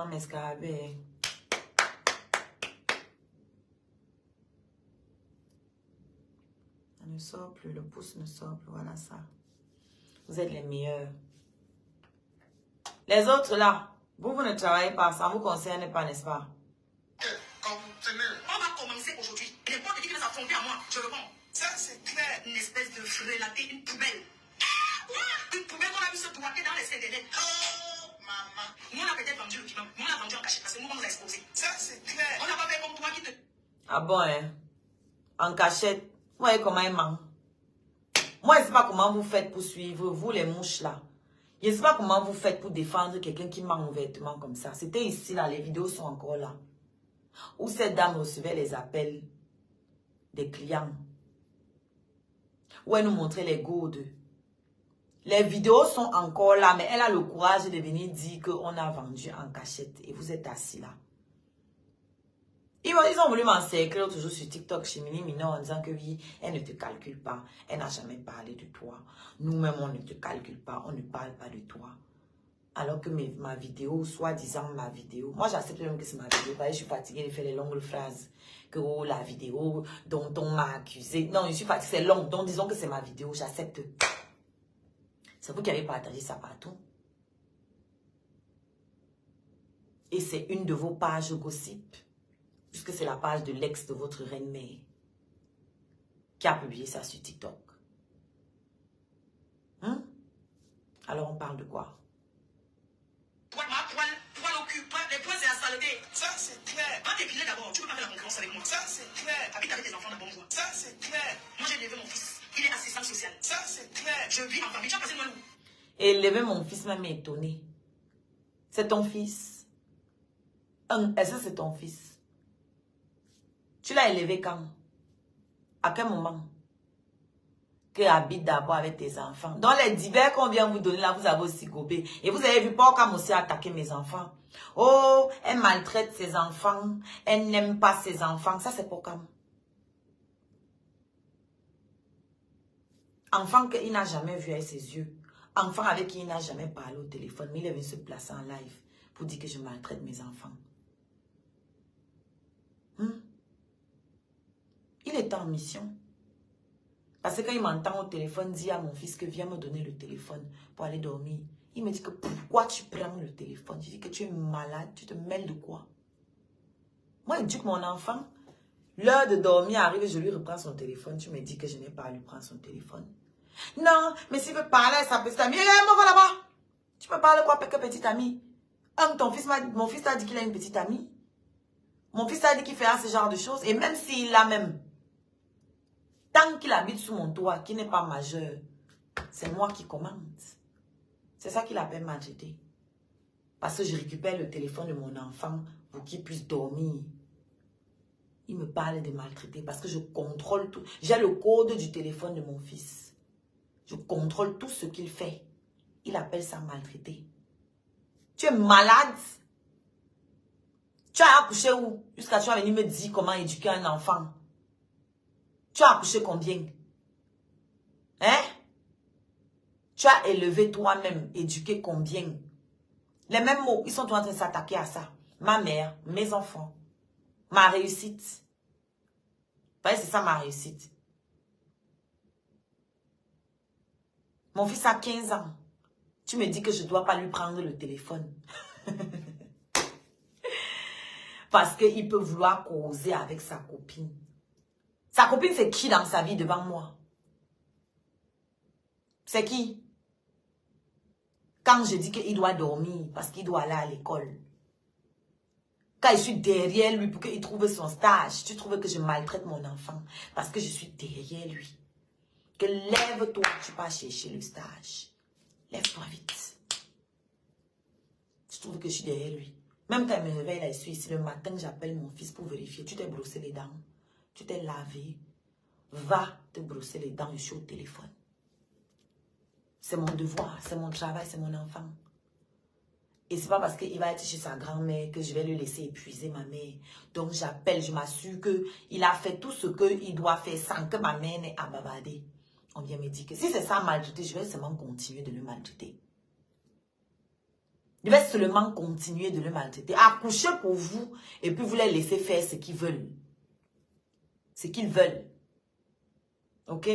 vraiment mes scarabées. Ça ne sort plus, le pouce ne sort plus, voilà ça. Vous êtes les meilleurs. Les autres là, vous ne travaillez pas, ça ne vous concerne pas, n'est-ce pas? On va commencer aujourd'hui. N'importe qui va s'affronter à moi, je réponds. Ça, c'est clair. Une espèce de frélaté, une poubelle. Une poubelle qu'on a vu se droiter dans les internet. Oh, maman. Nous, on a peut-être vendu le piment. Nous, on l'a vendu en cachette parce que nous, on nous a exposé. Ça, c'est clair. On n'a pas fait comme toi qui te... Ah bon, hein? En cachette. Vous voyez comment il ment. Moi, je ne sais pas comment vous faites pour suivre, vous les mouches là. Je ne sais pas comment vous faites pour défendre quelqu'un qui ment ouvertement comme ça. C'était ici là, les vidéos sont encore là. Où cette dame recevait les appels des clients. Où elle nous montrait les gourdes. Les vidéos sont encore là, mais elle a le courage de venir dire qu'on a vendu en cachette. Et vous êtes assis là. Ils ont voulu m'encercler l'autre jour sur TikTok chez Mini Mino en disant que oui, elle ne te calcule pas. Elle n'a jamais parlé de toi. Nous-mêmes, on ne te calcule pas. On ne parle pas de toi. Alors que ma vidéo, soi-disant ma vidéo. Moi, j'accepte même que c'est ma vidéo. Parce que je suis fatiguée de faire les longues phrases. Que oh, la vidéo dont on m'a accusé. Non, je suis fatiguée, c'est long. Donc, disons que c'est ma vidéo. J'accepte. C'est vous qui avez partagé ça partout. Et c'est une de vos pages gossip. Puisque c'est la page de l'ex de votre reine-mère qui a publié ça sur TikTok. Alors on parle de quoi? Poil au cul, les poils c'est la saleté. Ça c'est clair. Va t'épiler d'abord, tu peux pas faire la concurrence avec moi. Ça c'est clair. Habite avec tes enfants de bonne voie. Ça c'est clair. Moi j'ai élevé mon fils, il est assistant social. Ça c'est clair. Je vis en famille, tu as passé loin où? Et élever mon fils m'a étonné. C'est ton fils? Est-ce que c'est ton fils? Tu l'as élevé quand? À quel moment? Que habite d'abord avec tes enfants. Dans les divers qu'on vient vous donner là, vous avez aussi gobé. Et vous avez vu Porcam aussi attaquer mes enfants. Oh, elle maltraite ses enfants. Elle n'aime pas ses enfants. Ça, c'est Porcam. Enfant qu'il n'a jamais vu avec ses yeux. Enfant avec qui il n'a jamais parlé au téléphone. Mais il est venu se placer en live pour dire que je maltraite mes enfants. Il est en mission. Parce que quand il m'entend au téléphone, dit à mon fils que viens me donner le téléphone pour aller dormir. Il me dit que pourquoi tu prends le téléphone? Je dis que tu es malade, tu te mêles de quoi? Moi, éduque mon enfant. L'heure de dormir arrive, je lui reprends son téléphone. Tu me dis que je n'ai pas à lui prendre son téléphone. Non, mais s'il veut parler à sa petite amie, regarde-moi là-bas. Tu me parles quoi avec une petite amie? Mon fils t'a dit qu'il a une petite amie. Mon fils t'a dit qu'il fait ce genre de choses. Et même s'il l'a même, tant qu'il habite sous mon toit, qu'il n'est pas majeur, c'est moi qui commande. C'est ça qu'il appelle maltraiter. Parce que je récupère le téléphone de mon enfant pour qu'il puisse dormir. Il me parle de maltraiter parce que je contrôle tout. J'ai le code du téléphone de mon fils. Je contrôle tout ce qu'il fait. Il appelle ça maltraiter. Tu es malade. Tu as accouché où? Jusqu'à tu vas venir me dire comment éduquer un enfant. Tu as accouché combien? Hein? Tu as élevé toi-même, éduqué combien? Les mêmes mots, ils sont en train de s'attaquer à ça. Ma mère, mes enfants, ma réussite. Vous voyez, c'est ça ma réussite. Mon fils a 15 ans. Tu me dis que je ne dois pas lui prendre le téléphone. Parce qu'il peut vouloir causer avec sa copine. Sa copine, c'est qui dans sa vie devant moi? C'est qui? Quand je dis qu'il doit dormir parce qu'il doit aller à l'école. Quand je suis derrière lui pour qu'il trouve son stage, tu trouves que je maltraite mon enfant parce que je suis derrière lui. Que lève-toi, tu vas chercher le stage. Lève-toi vite. Tu trouves que je suis derrière lui. Même quand il me réveille, là, je suis ici le matin, j'appelle mon fils pour vérifier. Tu t'es brossé les dents. Tu t'es lavé. Va te brosser les dents, je suis au téléphone. C'est mon devoir, c'est mon travail, c'est mon enfant. Et c'est pas parce qu'il va être chez sa grand-mère que je vais le laisser épuiser ma mère. Donc j'appelle, je m'assure qu'il a fait tout ce qu'il doit faire sans que ma mère n'ait à bavarder. On vient me dire que si c'est ça maltraiter, je vais seulement continuer de le maltraiter. Je vais seulement continuer de le maltraiter. Accoucher pour vous et puis vous les laisser faire ce qu'ils veulent. Ce qu'ils veulent. Ok?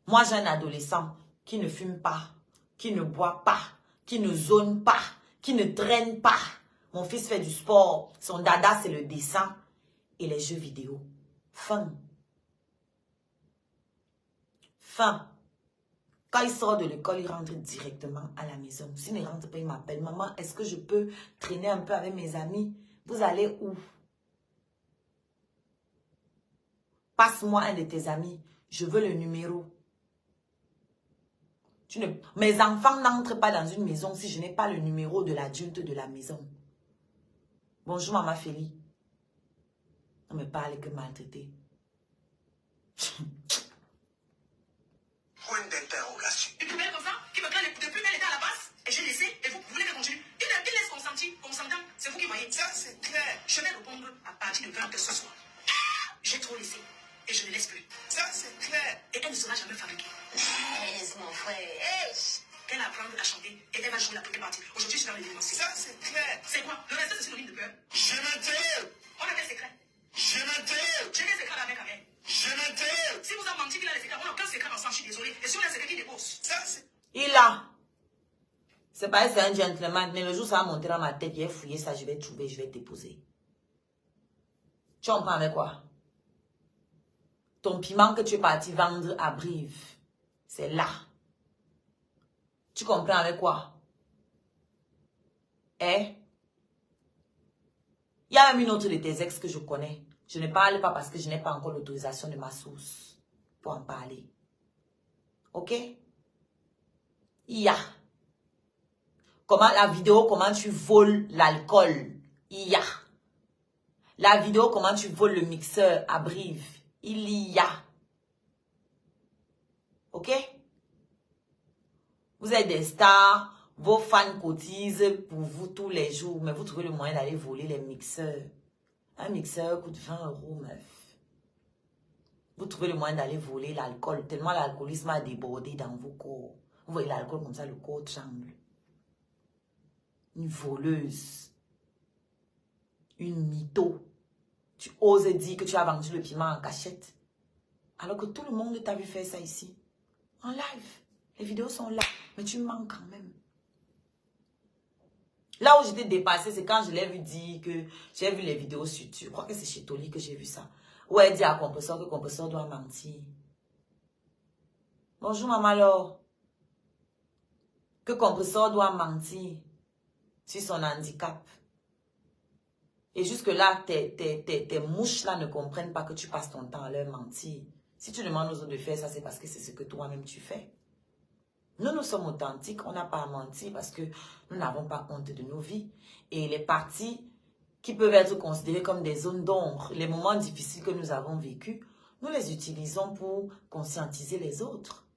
Moi, j'ai un adolescent qui ne fume pas, qui ne boit pas, qui ne zone pas, qui ne traîne pas. Mon fils fait du sport. Son dada, c'est le dessin et les jeux vidéo. Fin. Fin. Quand il sort de l'école, il rentre directement à la maison. S'il ne rentre pas, il m'appelle. Maman, est-ce que je peux traîner un peu avec mes amis? Vous allez où? Passe-moi un de tes amis. Je veux le numéro. Mes enfants n'entrent pas dans une maison si je n'ai pas le numéro de l'adulte de la maison. Bonjour, maman Félie. On me parle que maltraité. Point d'interrogation. Tu te mets comme ça, qui me craint depuis qu'elle était à la base, et j'ai laissé, et vous voulez qu'elle continue. Il laisse consentant, c'est vous qui voyez. Ça, c'est clair. Je vais répondre à partir de 20 heures ce soir. J'ai trop laissé, et je ne laisse plus. Ça, c'est clair. Et elle ne sera jamais fabriquée. C'est mon frère. Elle va apprendre à chanter, et elle va jouer la première partie. Aujourd'hui, je suis dans l'événementiel. Ça, c'est clair. C'est quoi? Le reste, c'est synonyme de peur. Je m'intéresse. On a des secrets. Je m'intéresse. J'ai des secrets avec elle. Je m'intéresse. Si vous avez menti qu'il a les secrets, on n'a aucun secret ensemble, je suis désolé. Et si on a un secret qui dépose, ça c'est... Il a. C'est pas c'est un gentleman, mais le jour ça va monter dans ma tête, je vais fouiller ça, je vais trouver, je vais déposer. Tu en prends avec quoi? Ton piment que tu es parti vendre à Brive, c'est là. Tu comprends avec quoi? Eh? Il y a même une autre de tes ex que je connais. Je ne parle pas parce que je n'ai pas encore l'autorisation de ma source pour en parler. Ok? Il y a. Comment la vidéo, comment tu voles l'alcool. Il y a. La vidéo, comment tu voles le mixeur à Brive. Il y a. Ok? Vous êtes des stars. Vos fans cotisent pour vous tous les jours. Mais vous trouvez le moyen d'aller voler les mixeurs. Un mixeur coûte 20 €, meuf. Vous trouvez le moyen d'aller voler l'alcool. Tellement l'alcoolisme a débordé dans vos corps. Vous voyez l'alcool comme ça, le corps tremble. Une voleuse. Une mytho. Tu oses dire que tu as vendu le piment en cachette. Alors que tout le monde t'a vu faire ça ici. En live. Les vidéos sont là. Mais tu mens quand même. Là où j'étais dépassée, c'est quand je l'ai vu dire que j'ai vu les vidéos sur YouTube. Je crois que c'est chez Toli que j'ai vu ça. Où elle dit à Compresseur que Compresseur doit mentir. Bonjour maman Laure. Que Compresseur doit mentir sur son handicap. Et jusque-là, tes mouches-là ne comprennent pas que tu passes ton temps à leur mentir. Si tu demandes aux autres de faire ça, c'est parce que c'est ce que toi-même tu fais. Nous sommes authentiques, on n'a pas à mentir parce que nous n'avons pas honte de nos vies. Et les parties qui peuvent être considérées comme des zones d'ombre, les moments difficiles que nous avons vécus, nous les utilisons pour conscientiser les autres.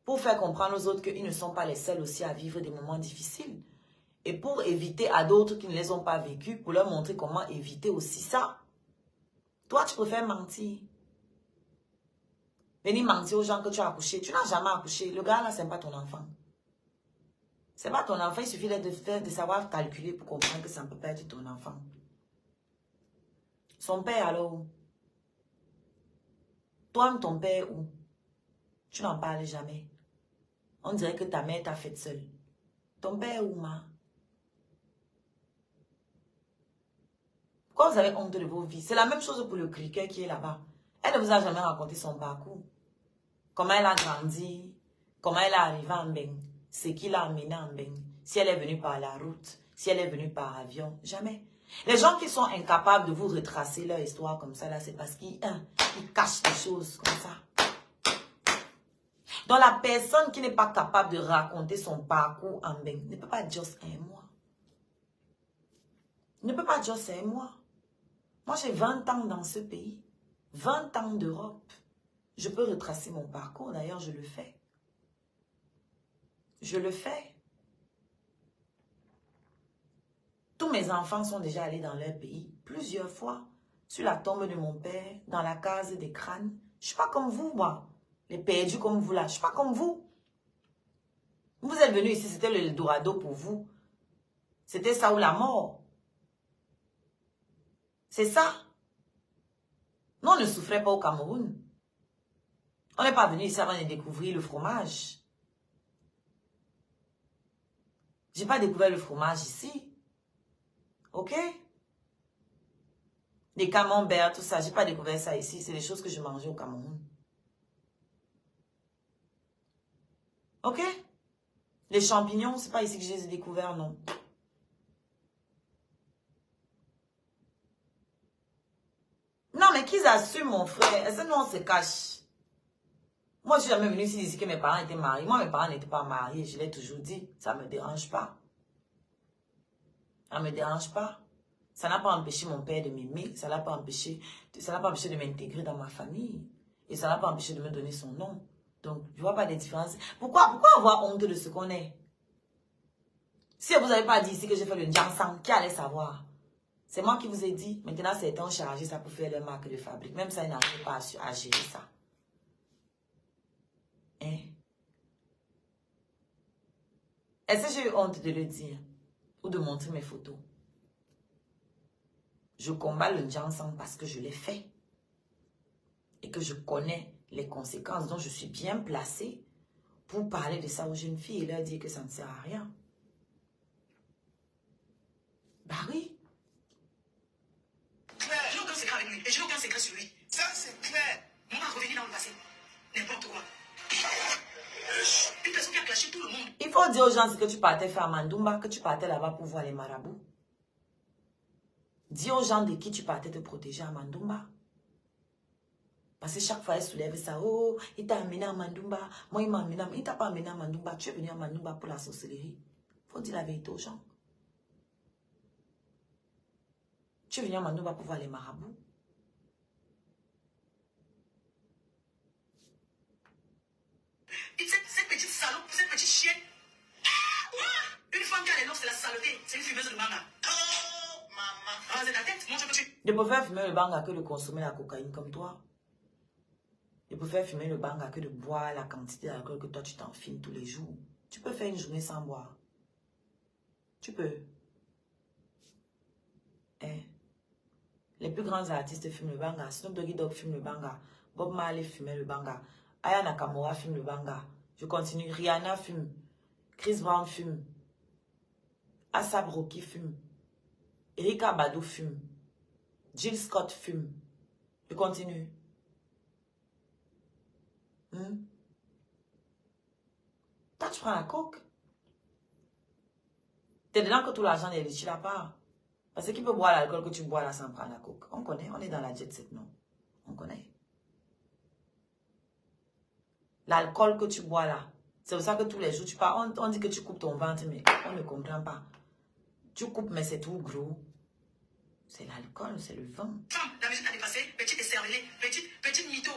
Pour faire comprendre aux autres qu'ils ne sont pas les seuls aussi à vivre des moments difficiles. Et pour éviter à d'autres qui ne les ont pas vécus, pour leur montrer comment éviter aussi ça. Toi, tu préfères mentir. Venir mentir aux gens que tu as accouché. Tu n'as jamais accouché. Le gars là, c'est pas ton enfant. C'est pas ton enfant. Il suffit de savoir calculer pour comprendre que ça ne peut pas être ton enfant. Son père alors. Toi, ton père où? Tu n'en parles jamais. On dirait que ta mère t'a fait seule. Ton père où, ma? Pourquoi vous avez honte de vos vies? C'est la même chose pour le cliqueur qui est là-bas. Elle ne vous a jamais raconté son parcours. Comment elle a grandi, comment elle est arrivée en Mbeng, ce qui l'a amené en Mbeng, si elle est venue par la route, si elle est venue par avion, jamais. Les gens qui sont incapables de vous retracer leur histoire comme ça, là, c'est parce qu'ils cachent des choses comme ça. Donc la personne qui n'est pas capable de raconter son parcours en Mbeng ne peut pas dire c'est un mois. Ne peut pas dire c'est un mois. Moi j'ai 20 ans dans ce pays, 20 ans d'Europe. Je peux retracer mon parcours, d'ailleurs je le fais. Je le fais. Tous mes enfants sont déjà allés dans leur pays plusieurs fois. Sur la tombe de mon père, dans la case des crânes. Je ne suis pas comme vous, moi. Les perdus comme vous là. Je ne suis pas comme vous. Vous êtes venu ici, c'était le Eldorado pour vous. C'était ça ou la mort. C'est ça. Nous, on ne souffrait pas au Cameroun. On n'est pas venu ici avant de découvrir le fromage. J'ai pas découvert le fromage ici. Ok? Les camemberts, tout ça, j'ai pas découvert ça ici. C'est des choses que je mangeais au Cameroun. Ok? Les champignons, c'est pas ici que je les ai découverts, non. Non, mais qu'ils assument, mon frère. Est-ce que nous, on se cache? Moi, je suis jamais venue ici que mes parents étaient mariés. Moi, mes parents n'étaient pas mariés. Je l'ai toujours dit. Ça me dérange pas. Ça me dérange pas. Ça n'a pas empêché mon père de m'aimer. Ça n'a pas empêché de m'intégrer dans ma famille. Et ça n'a pas empêché de me donner son nom. Donc, je vois pas des différences. Pourquoi avoir honte de ce qu'on est? Si vous n'avez pas dit ici que j'ai fait le Njansang, qui allait savoir? C'est moi qui vous ai dit. Maintenant, c'est un chargé, ça pour faire les marques de fabrique. Même ça, il n'arrive pas à gérer ça. Hein? Est-ce que j'ai eu honte de le dire? Ou de montrer mes photos? Je combats le Njansang parce que je l'ai fait. Et que je connais les conséquences. Donc, je suis bien placée pour parler de ça aux jeunes filles et leur dire que ça ne sert à rien. Bah oui. Claire. Je n'ai aucun secret avec lui. Et je n'ai aucun secret sur lui. Ça, c'est clair. On va revenir dans le passé. N'importe quoi. Une personne qui a clashé tout le monde. Il faut dire aux gens que tu partais faire à Mandumba, que tu partais là-bas pour voir les marabouts. Dis aux gens de qui tu partais te protéger à Mandumba. Parce que chaque fois, elle soulève ça. Oh, il t'a amené à Mandumba. Moi, il m'a amené à... Il t'a pas amené à Mandumba. Tu es venu à Mandumba pour la sorcellerie. Il faut dire la vérité aux gens. Tu es venu à Mandumba pour voir les marabouts. Cette petite salope, cette petite chienne. Une femme qui a les lèvres, c'est la saleté. C'est une fumeuse de manga. Oh, maman. Ah, c'est ta tête. Montre que tu... Je préfère fumer le banga que de consommer la cocaïne comme toi. Je préfère fumer le banga que de boire la quantité d'alcool que toi tu t'enfiles tous les jours. Tu peux faire une journée sans boire. Tu peux. Hein? Les plus grands artistes fument le banga. Snoop Doggy Dogg fume le banga. Bob Marley fumait le banga. Aya Nakamura fume le banga. Je continue. Rihanna fume. Chris Brown fume. Asap Rocky fume. Erykah Badu fume. Jill Scott fume. Je continue. Toi, tu prends la coke. T'es dedans que tout l'argent est riche, tu la part. Parce qu'il peut boire l'alcool que tu bois là sans prendre la coke. On connaît, on est dans la jet set, non? On connaît. L'alcool que tu bois là, c'est pour ça que tous les jours tu pars. On dit que tu coupes ton ventre, mais on ne comprend pas. Tu coupes, mais c'est tout gros. C'est l'alcool, c'est le vin. La musique a dépassé, petite écervelée, petite mytho.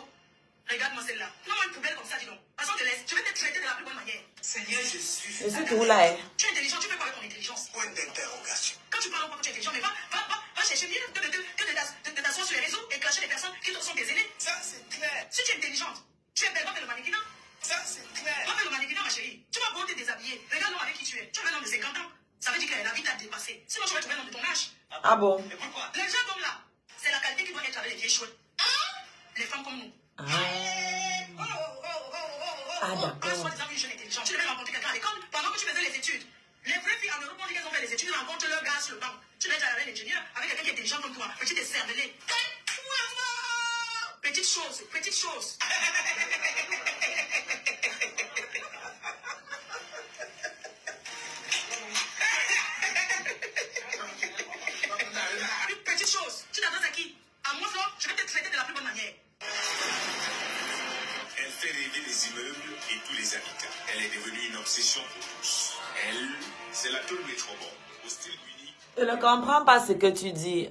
Regarde-moi celle-là. Non, une poubelle comme ça, dis donc. Passons, te laisse. Je vais te traiter de la plus bonne manière. Seigneur, je suis. Et c'est tout là, hein? Tu es intelligent, tu fais quoi avec ton intelligence? Point d'interrogation. Quand tu parles, que tu es intelligent, mais va chercher mieux que de t'asseoir sur les réseaux et clasher les personnes qui sont tes aînés. Ça, c'est clair. Si tu es intelligente, tu es belle, va faire le mannequinat. Ça, c'est clair. Va faire le mannequinat, ma chérie. Tu vas te déshabiller. Regarde-moi avec qui tu es. Tu es un homme de 50 ans. Ça veut dire que la vie t'a dépassé. Sinon, tu vas trouver un homme de ton âge. Ah bon? Et pourquoi? Les gens comme là, c'est la qualité qui doit être avec les vieilles chouettes. Les femmes comme nous. Ah, d'accord. Soi-disant une jeune intelligente. Tu devais rencontrer quelqu'un à l'école pendant que tu faisais les études. Les vraies filles en Europe, on dit qu'elles ont fait les études, rencontrent leur gars sur le banc. Tu devais être avec l'ingénieur, avec quelqu'un qui est intelligent comme toi. Petite écervelée. Petite chose, petite chose. Une petite chose. Tu t'adresses à qui? À moi, Flo, je vais te traiter de la plus bonne manière. Elle fait rêver les immeubles et tous les habitants. Elle est devenue une obsession pour tous. Elle, c'est la tour métropole, au style unique. Je ne comprends pas ce que tu dis,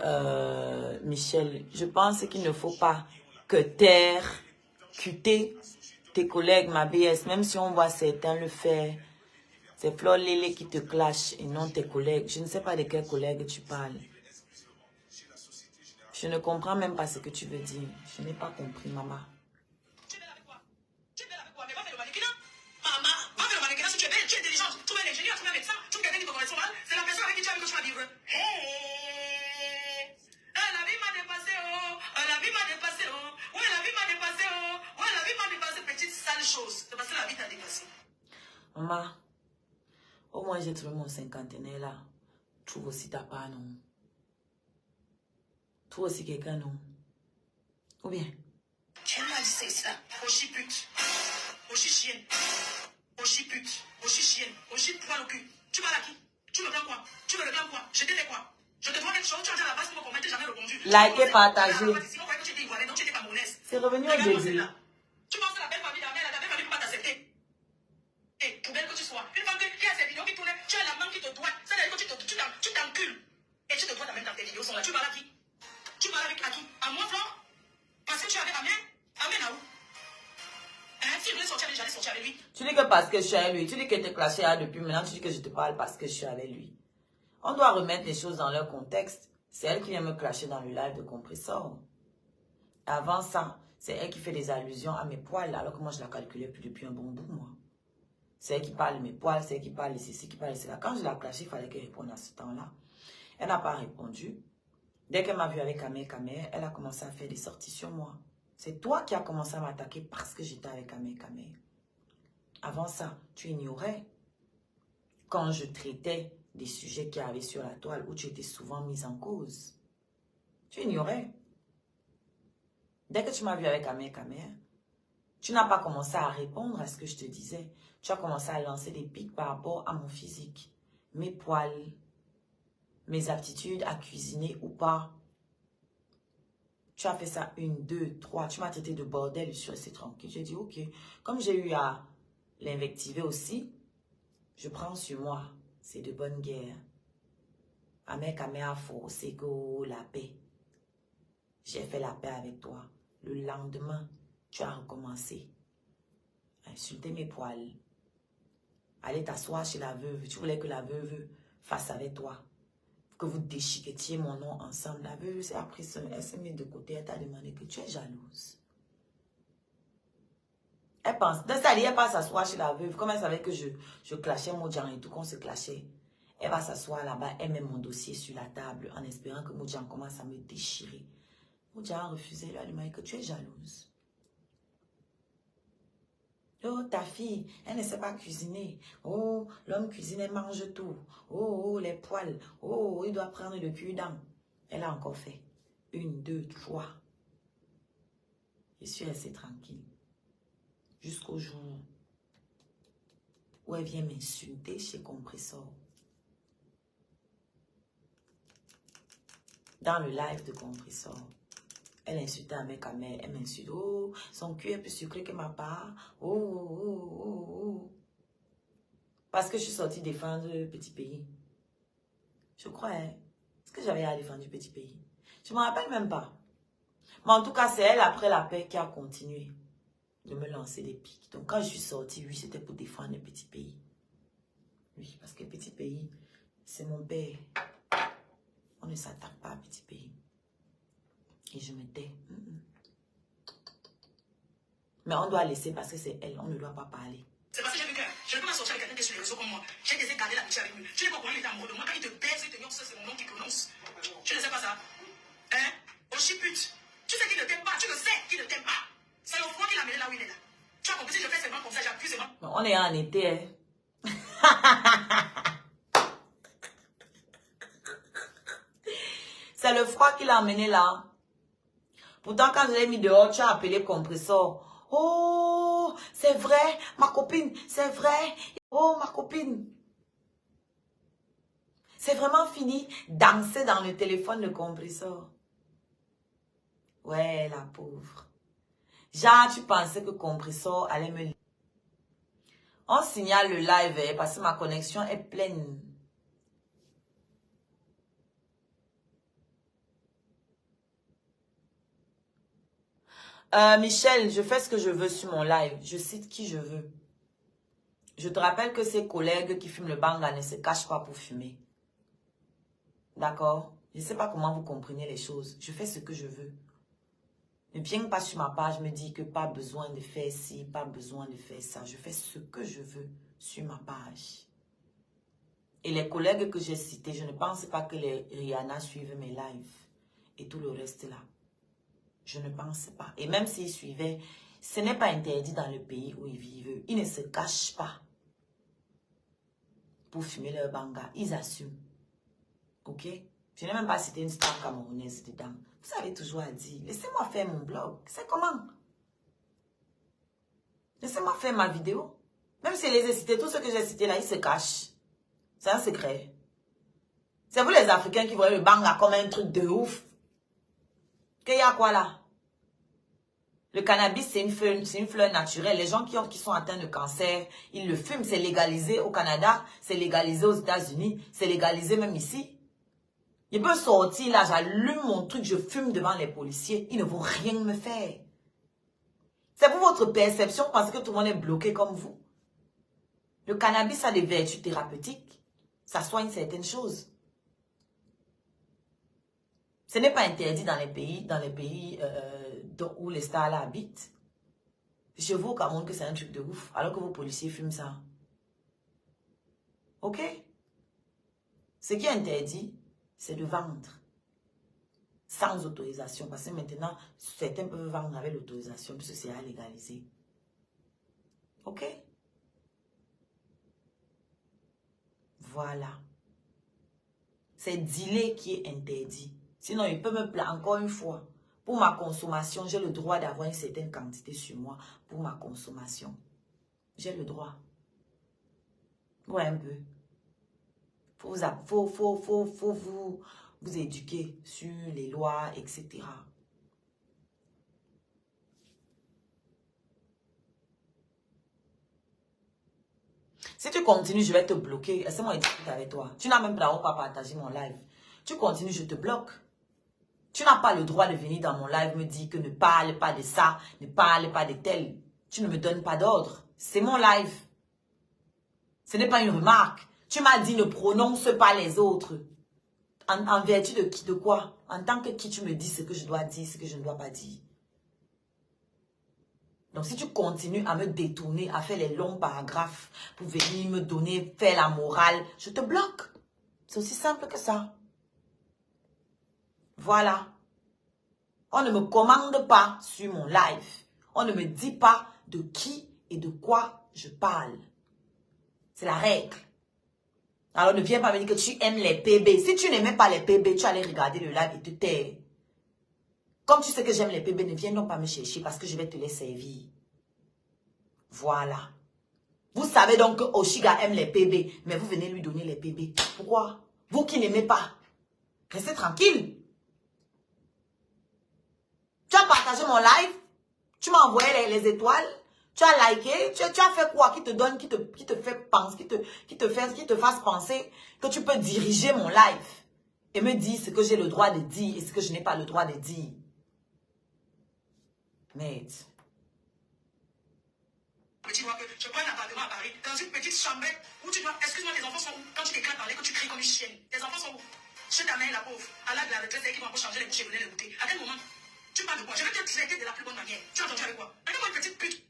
Michel. Je pense qu'il ne faut pas que taire, cuter tes collègues, ma BS, même si on voit certains le faire. C'est Flor Lélé qui te clash et non tes collègues. Je ne sais pas de quels collègues tu parles. Je ne comprends même pas ce que tu veux dire. Je n'ai pas compris, maman. Tu es belle avec quoi? Tu es belle avec quoi? Mais va faire le mannequinat. Maman, va faire le mannequinat si tu es belle. Tu es j'ai trouvé mon cinquantenaire là, trouve aussi ta part, non? Trouve aussi quelqu'un, non? Ou bien? Quelle m'a dit ça? Aussi pute. Aussi chienne. Aussi pute. Aussi chienne. Aussi poil au cul. Tu parles à qui? Tu me prends quoi? Tu me réclames quoi? Je t'ai fait quoi? Je te dois quelque chose, tu as dit à la base pour me commettre, jamais répondu. Likez, partagez. Sinon, que tu étais ivoirien, donc tu étais camerounaise. C'est revenu au début. Tu penses que la belle famille d'Amel, la belle famille ne peut pas t'accepter. Et poubelle que tu sois. Une femme qui a ses vidéos qui tournent, tu as la main qui te doit. C'est-à-dire que tu t'encules. Et tu te dois même quand tes vidéos sont là. Tu parles à qui? Tu parles avec à qui? À moi, Flore? Parce que tu es avec Amel? Amel à où? Hein? Si je voulais sortir avec lui, j'allais sortir avec lui. Tu dis que parce que je suis avec lui, tu dis que tu es clashé là depuis, maintenant tu dis que je te parle parce que je suis avec lui. On doit remettre les choses dans leur contexte. C'est elle qui vient me clasher dans le live de Compressor. Avant ça, c'est elle qui fait des allusions à mes poils, alors que moi je la calculais plus depuis un bon bout, moi. C'est elle qui parle de mes poils, c'est elle qui parle de ceci, qui parle de cela. Quand je l'ai clashée, il fallait qu'elle réponde à ce temps-là. Elle n'a pas répondu. Dès qu'elle m'a vu avec Kamer, elle a commencé à faire des sorties sur moi. C'est toi qui as commencé à m'attaquer parce que j'étais avec Kamer. Avant ça, tu ignorais. Quand je traitais des sujets qui avaient sur la toile, où tu étais souvent mise en cause. Tu ignorais. Dès que tu m'as vu avec Kamer, tu n'as pas commencé à répondre à ce que je te disais. Tu as commencé à lancer des pics par rapport à mon physique. Mes poils, mes aptitudes à cuisiner ou pas. Tu as fait ça 1, 2, 3. Tu m'as traité de bordel, je suis restée tranquille. J'ai dit, ok. Comme j'ai eu à l'invectiver aussi, je prends sur moi. C'est de bonne guerre. Kamer a forcé la paix. J'ai fait la paix avec toi. Le lendemain, tu as recommencé à insulter mes poils. Aller t'asseoir chez la veuve. Tu voulais que la veuve fasse avec toi. Que vous déchiquetiez mon nom ensemble. La veuve, c'est après ça, elle s'est mise de côté. Elle t'a demandé que tu es jalouse. Elle pense, dans sa vie, elle passe s'asseoir chez la veuve. Comme elle savait que je clashais Moudjan et tout, qu'on se clashait. Elle va s'asseoir là-bas, elle met mon dossier sur la table en espérant que Moudjan commence à me déchirer. Moudjan a refusé, elle lui a dit que tu es jalouse. Oh, ta fille, elle ne sait pas cuisiner. Oh, l'homme cuisine, elle mange tout. Oh, les poils. Oh, il doit prendre le cul-dent. Elle a encore fait 1, 2, 3. Je suis restée tranquille. Jusqu'au jour où elle vient m'insulter chez Compressor. Dans le live de Compressor. Elle insultait avec Kamer, elle m'insulte. Oh, son cul est plus sucré que ma part. Oh. Parce que je suis sortie défendre le petit pays. Je crois, hein. Est-ce que j'avais à défendre du petit pays? Je ne me rappelle même pas. Mais en tout cas, c'est elle, après la paix, qui a continué de me lancer des pics. Donc, quand je suis sortie, oui, c'était pour défendre le petit pays. Oui, parce que le petit pays, c'est mon père. On ne s'attaque pas à petit pays. Et je me tais. Mais on doit laisser parce que c'est elle. On ne doit pas parler. C'est parce que j'ai vu que je ne peux pas sortir avec quelqu'un qui est sur les réseaux comme moi. J'ai essayé de garder l'amitié avec lui. Tu sais pas comment il est amoureux de moi. Quand il te baise, il te dit, c'est mon nom qui prononce. Tu ne sais pas ça? Hein? Aussi pute. Tu sais qu'il ne t'aime pas. Tu le sais qu'il ne t'aime pas. C'est le froid qui l'a amené là où il est là. Tu as compris, si je fais seulement comme ça, j'appuie seulement. On est en été, hein. C'est le froid qui l'a amené là. Pourtant, quand je l'ai mis dehors, tu as appelé Compressor. Oh, c'est vrai, ma copine, c'est vrai. Oh, ma copine. C'est vraiment fini. Danser dans le téléphone de Compressor. Ouais, la pauvre. Genre, tu pensais que Compressor allait me... On signale le live parce que ma connexion est pleine. Michel, je fais ce que je veux sur mon live. Je cite qui je veux. Je te rappelle que ces collègues qui fument le banga ne se cachent pas pour fumer. D'accord? Je ne sais pas comment vous comprenez les choses. Je fais ce que je veux. Ne viens pas sur ma page me dire que pas besoin de faire ci, pas besoin de faire ça. Je fais ce que je veux sur ma page. Et les collègues que j'ai cités, je ne pense pas que les Rihanna suivent mes lives. Et tout le reste là. Je ne pense pas. Et même s'ils suivaient, ce n'est pas interdit dans le pays où ils vivent. Ils ne se cachent pas. pour fumer leur banga. Ils assument. Ok? Je n'ai même pas cité une star camerounaise dedans. Vous avez toujours à dire, laissez-moi faire mon blog. C'est comment? Laissez-moi faire ma vidéo. Même si je les ai cités, tout ce que j'ai cité là, ils se cachent. C'est un secret. C'est vous les Africains qui voyez le banga comme un truc de ouf. Qu'il y a quoi là? Le cannabis, c'est une fleur naturelle. Les gens qui sont atteints de cancer, ils le fument. C'est légalisé au Canada, c'est légalisé aux États-Unis, c'est légalisé même ici. Il peut sortir là, j'allume mon truc, je fume devant les policiers. Ils ne vont rien me faire. C'est pour votre perception parce que tout le monde est bloqué comme vous. Le cannabis a des vertus thérapeutiques. Ça soigne certaines choses. Ce n'est pas interdit dans les pays où les stars là habitent. Chez vous au Cameroun que c'est un truc de ouf, alors que vos policiers fument ça. Ok? Ce qui est interdit, c'est de vendre. Sans autorisation. Parce que maintenant, certains peuvent vendre avec l'autorisation, puisque c'est à légaliser. Ok? Voilà. C'est dealer qui est interdit. Sinon, il peut me plaindre encore une fois. Pour ma consommation, j'ai le droit d'avoir une certaine quantité sur moi. Pour ma consommation. J'ai le droit. Ouais, un peu. Faut vous éduquer sur les lois, etc. Si tu continues, je vais te bloquer. Laisse-moi discuter avec toi. Tu n'as même pas partagé mon live. Tu continues, je te bloque. Tu n'as pas le droit de venir dans mon live me dire que ne parle pas de ça, ne parle pas de tel. Tu ne me donnes pas d'ordre. C'est mon live. Ce n'est pas une remarque. Tu m'as dit ne prononce pas les autres. En vertu de qui, de quoi? En tant que qui tu me dis ce que je dois dire, ce que je ne dois pas dire. Donc si tu continues à me détourner, à faire les longs paragraphes pour venir me donner, faire la morale, je te bloque. C'est aussi simple que ça. Voilà. On ne me commande pas sur mon live. On ne me dit pas de qui et de quoi je parle. C'est la règle. Alors ne viens pas me dire que tu aimes les PB. Si tu n'aimais pas les PB, tu allais regarder le live et te taire. Comme tu sais que j'aime les PB, ne viens donc pas me chercher parce que je vais te les servir. Voilà. Vous savez donc que Oshiga aime les PB, mais vous venez lui donner les PB. Pourquoi? Vous qui n'aimez pas. Restez tranquille. Tu as partagé mon live, tu m'as envoyé les étoiles, tu as liké, tu as fait quoi qui te donne, qui te fait penser, qui te fasse penser que tu peux diriger mon live et me dire ce que j'ai le droit de dire et ce que je n'ai pas le droit de dire. Merde. Tu vois que je prends un appartement à Paris, dans une petite chambrette où tu dois, excuse-moi, tes enfants sont où? Quand tu t'éclates parler, que tu cries comme une chienne. Tes enfants sont où? Chez ta mère, la pauvre, à l'âge de la retraite, c'est qui vont changer les couches et venir les goûter. À quel moment? Tu parles de quoi? Je vais te traiter de la plus bonne manière. Tu as entendu avec quoi? Regarde-moi une petite pute.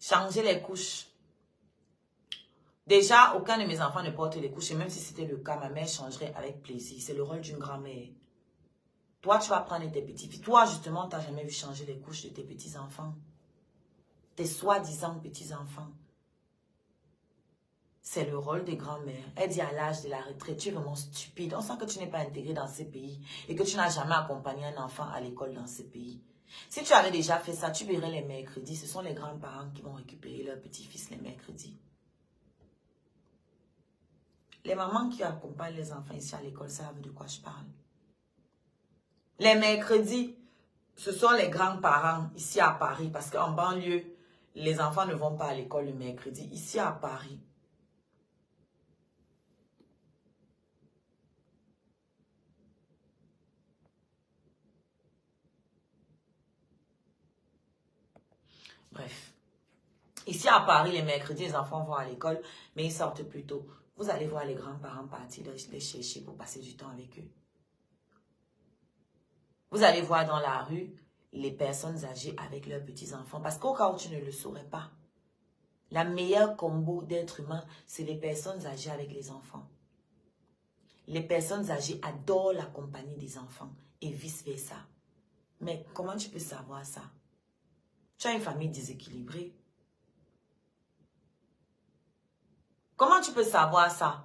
Changer les couches. Déjà, aucun de mes enfants ne porte les couches. Et même si c'était le cas, ma mère changerait avec plaisir. C'est le rôle d'une grand-mère. Toi, tu vas prendre tes petits-filles. Toi, justement, tu n'as jamais vu changer les couches de tes petits-enfants. Tes soi-disant petits-enfants. C'est le rôle des grand-mères. Elle dit à l'âge de la retraite, tu es vraiment stupide. On sent que tu n'es pas intégré dans ces pays et que tu n'as jamais accompagné un enfant à l'école dans ces pays. Si tu avais déjà fait ça, tu verrais les mercredis. Ce sont les grands-parents qui vont récupérer leurs petits-fils les mercredis. Les mamans qui accompagnent les enfants ici à l'école savent de quoi je parle. Les mercredis, ce sont les grands-parents ici à Paris. Parce qu'en banlieue, les enfants ne vont pas à l'école le mercredi. Ici à Paris. Bref. Ici à Paris, les mercredis, les enfants vont à l'école, mais ils sortent plus tôt. Vous allez voir les grands-parents partir les chercher pour passer du temps avec eux. Vous allez voir dans la rue les personnes âgées avec leurs petits-enfants. Parce qu'au cas où tu ne le saurais pas, la meilleure combo d'êtres humains, c'est les personnes âgées avec les enfants. Les personnes âgées adorent la compagnie des enfants et vice-versa. Mais comment tu peux savoir ça? Tu as une famille déséquilibrée. Comment tu peux savoir ça?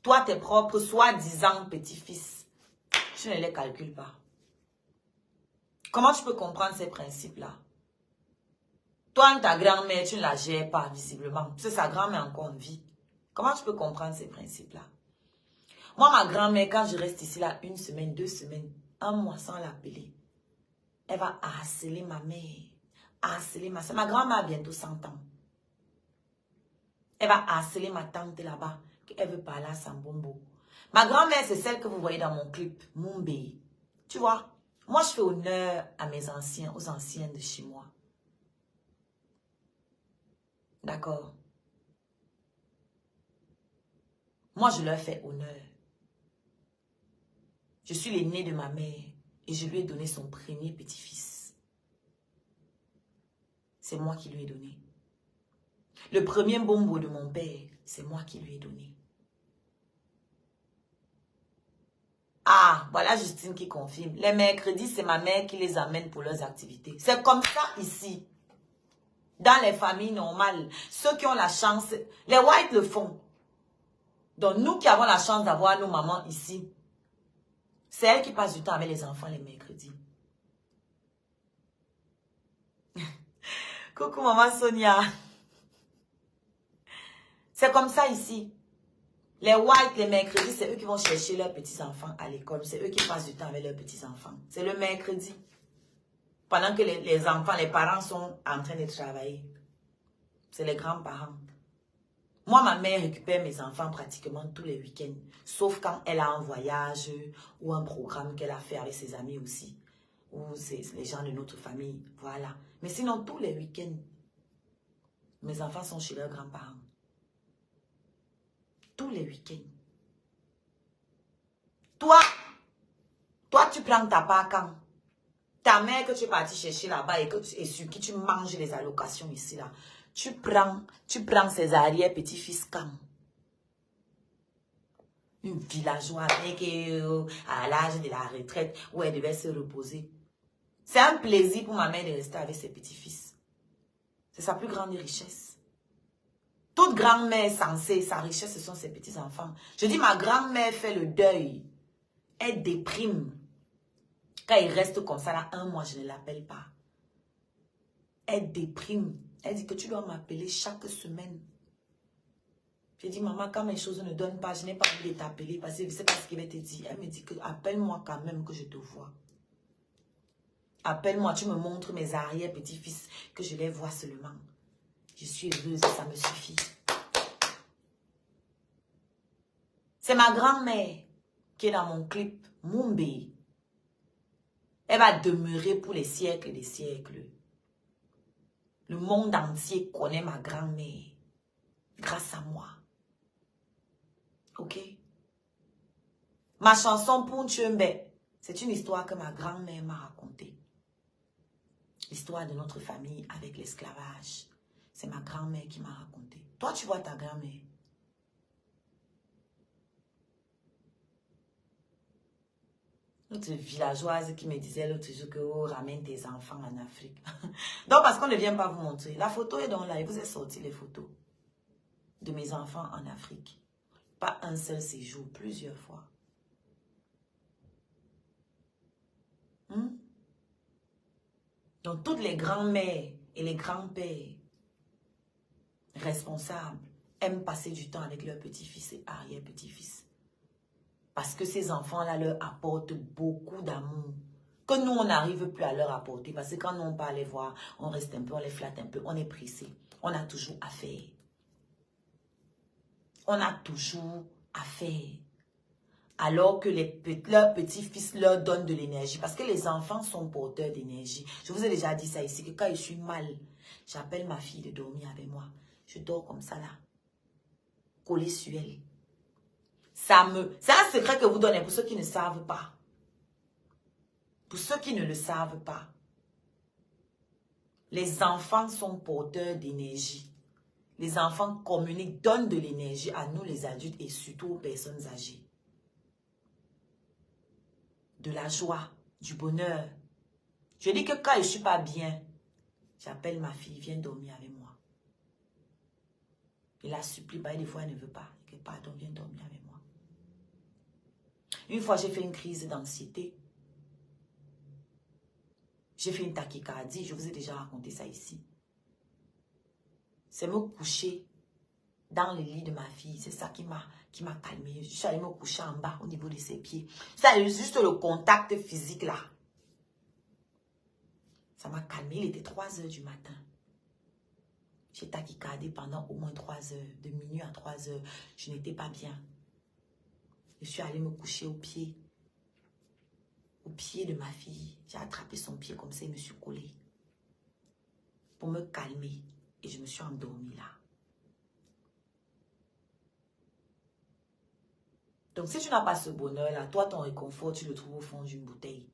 Toi, tes propres soi-disant petits-fils, tu ne les calcules pas. Comment tu peux comprendre ces principes-là? Toi, ta grand-mère, tu ne la gères pas, visiblement. C'est sa grand-mère encore en vie. Comment tu peux comprendre ces principes-là? Moi, ma grand-mère, quand je reste ici, là, 1 semaine, 2 semaines, 1 mois sans l'appeler, elle va harceler ma mère, harceler ma soeur. Ma grand-mère a bientôt 100 ans. Elle va harceler ma tante là-bas, qu'elle veut parler à Sambombo. Ma grand-mère, c'est celle que vous voyez dans mon clip, Mumbe. Tu vois, moi, je fais honneur à mes anciens, aux anciennes de chez moi. D'accord? Moi, je leur fais honneur. Je suis l'aîné de ma mère et je lui ai donné son premier petit-fils. C'est moi qui lui ai donné. Le premier bombo de mon père, c'est moi qui lui ai donné. Ah, voilà Justine qui confirme. Les mercredis, c'est ma mère qui les amène pour leurs activités. C'est comme ça ici. Dans les familles normales, ceux qui ont la chance, les whites le font. Donc nous qui avons la chance d'avoir nos mamans ici, c'est elles qui passent du temps avec les enfants les mercredis. Coucou maman Sonia. C'est comme ça ici. Les whites, les mercredis, c'est eux qui vont chercher leurs petits-enfants à l'école. C'est eux qui passent du temps avec leurs petits-enfants. C'est le mercredi. Pendant que les enfants, les parents sont en train de travailler. C'est les grands-parents. Moi, ma mère récupère mes enfants pratiquement tous les week-ends. Sauf quand elle a un voyage ou un programme qu'elle a fait avec ses amis aussi. Ou c'est les gens de notre famille. Voilà. Mais sinon, tous les week-ends, mes enfants sont chez leurs grands-parents. Tous les week-ends. Toi, tu prends ta part quand? Ta mère que tu es parti chercher là-bas et sur qui tu manges les allocations ici, là. Tu prends ses arrières petits-fils quand? Une villageoise à l'âge de la retraite où elle devait se reposer. C'est un plaisir pour ma mère de rester avec ses petits-fils. C'est sa plus grande richesse. Toute grand-mère censée, sa richesse, ce sont ses petits-enfants. Je dis, ma grand-mère fait le deuil. Elle déprime. Quand il reste comme ça, là, 1 mois, je ne l'appelle pas. Elle déprime. Elle dit que tu dois m'appeler chaque semaine. Je dis, maman, quand mes choses ne donnent pas, je n'ai pas envie de t'appeler parce que je ne sais pas ce qu'il va te dire. Elle me dit que appelle-moi quand même que je te vois. Appelle-moi, tu me montres mes arrière-petits-fils, que je les vois seulement. Je suis heureuse, ça me suffit. C'est ma grand-mère qui est dans mon clip, Mumbe. Elle va demeurer pour les siècles des siècles. Le monde entier connaît ma grand-mère grâce à moi. Ok? Ma chanson Punchembe, c'est une histoire que ma grand-mère m'a racontée. L'histoire de notre famille avec l'esclavage. C'est ma grand-mère qui m'a raconté. Toi, tu vois ta grand-mère. L'autre villageoise qui me disait l'autre jour que oh, ramène tes enfants en Afrique. Donc, parce qu'on ne vient pas vous montrer. La photo est dans là. Il vous a sorti les photos de mes enfants en Afrique. Pas un seul séjour, plusieurs fois. Donc, toutes les grands-mères et les grands-pères responsables aiment passer du temps avec leurs petits-fils et arrière-petits-fils. Parce que ces enfants-là leur apportent beaucoup d'amour. Que nous, on n'arrive plus à leur apporter. Parce que quand nous, on part les voir, on reste un peu, on les flatte un peu, on est pressé. On a toujours à faire. On a toujours à faire. Alors que leurs petits-fils leur donnent de l'énergie. Parce que les enfants sont porteurs d'énergie. Je vous ai déjà dit ça ici, que quand je suis mal, j'appelle ma fille de dormir avec moi. Je dors comme ça là. Collée sur elle. C'est un secret que vous donnez pour ceux qui ne savent pas. Pour ceux qui ne le savent pas. Les enfants sont porteurs d'énergie. Les enfants communiquent, donnent de l'énergie à nous les adultes et surtout aux personnes âgées. De la joie, du bonheur. Je dis que quand je ne suis pas bien, j'appelle ma fille, viens dormir avec moi. Il la supplie, bah, des fois, elle ne veut pas. Que pardon, viens dormir avec moi. Une fois, j'ai fait une crise d'anxiété. J'ai fait une tachycardie. Je vous ai déjà raconté ça ici. C'est me coucher dans le lit de ma fille. C'est ça qui m'a calmé. Je suis allée me coucher en bas au niveau de ses pieds. C'est juste le contact physique là. Ça m'a calmé. Il était 3 heures du matin. J'ai tachycardé pendant au moins 3 heures. De minuit à 3 heures. Je n'étais pas bien. Je suis allée me coucher au pied de ma fille. J'ai attrapé son pied comme ça et me suis collée. Pour me calmer. Et je me suis endormie là. Donc si tu n'as pas ce bonheur là, toi ton réconfort, tu le trouves au fond d'une bouteille.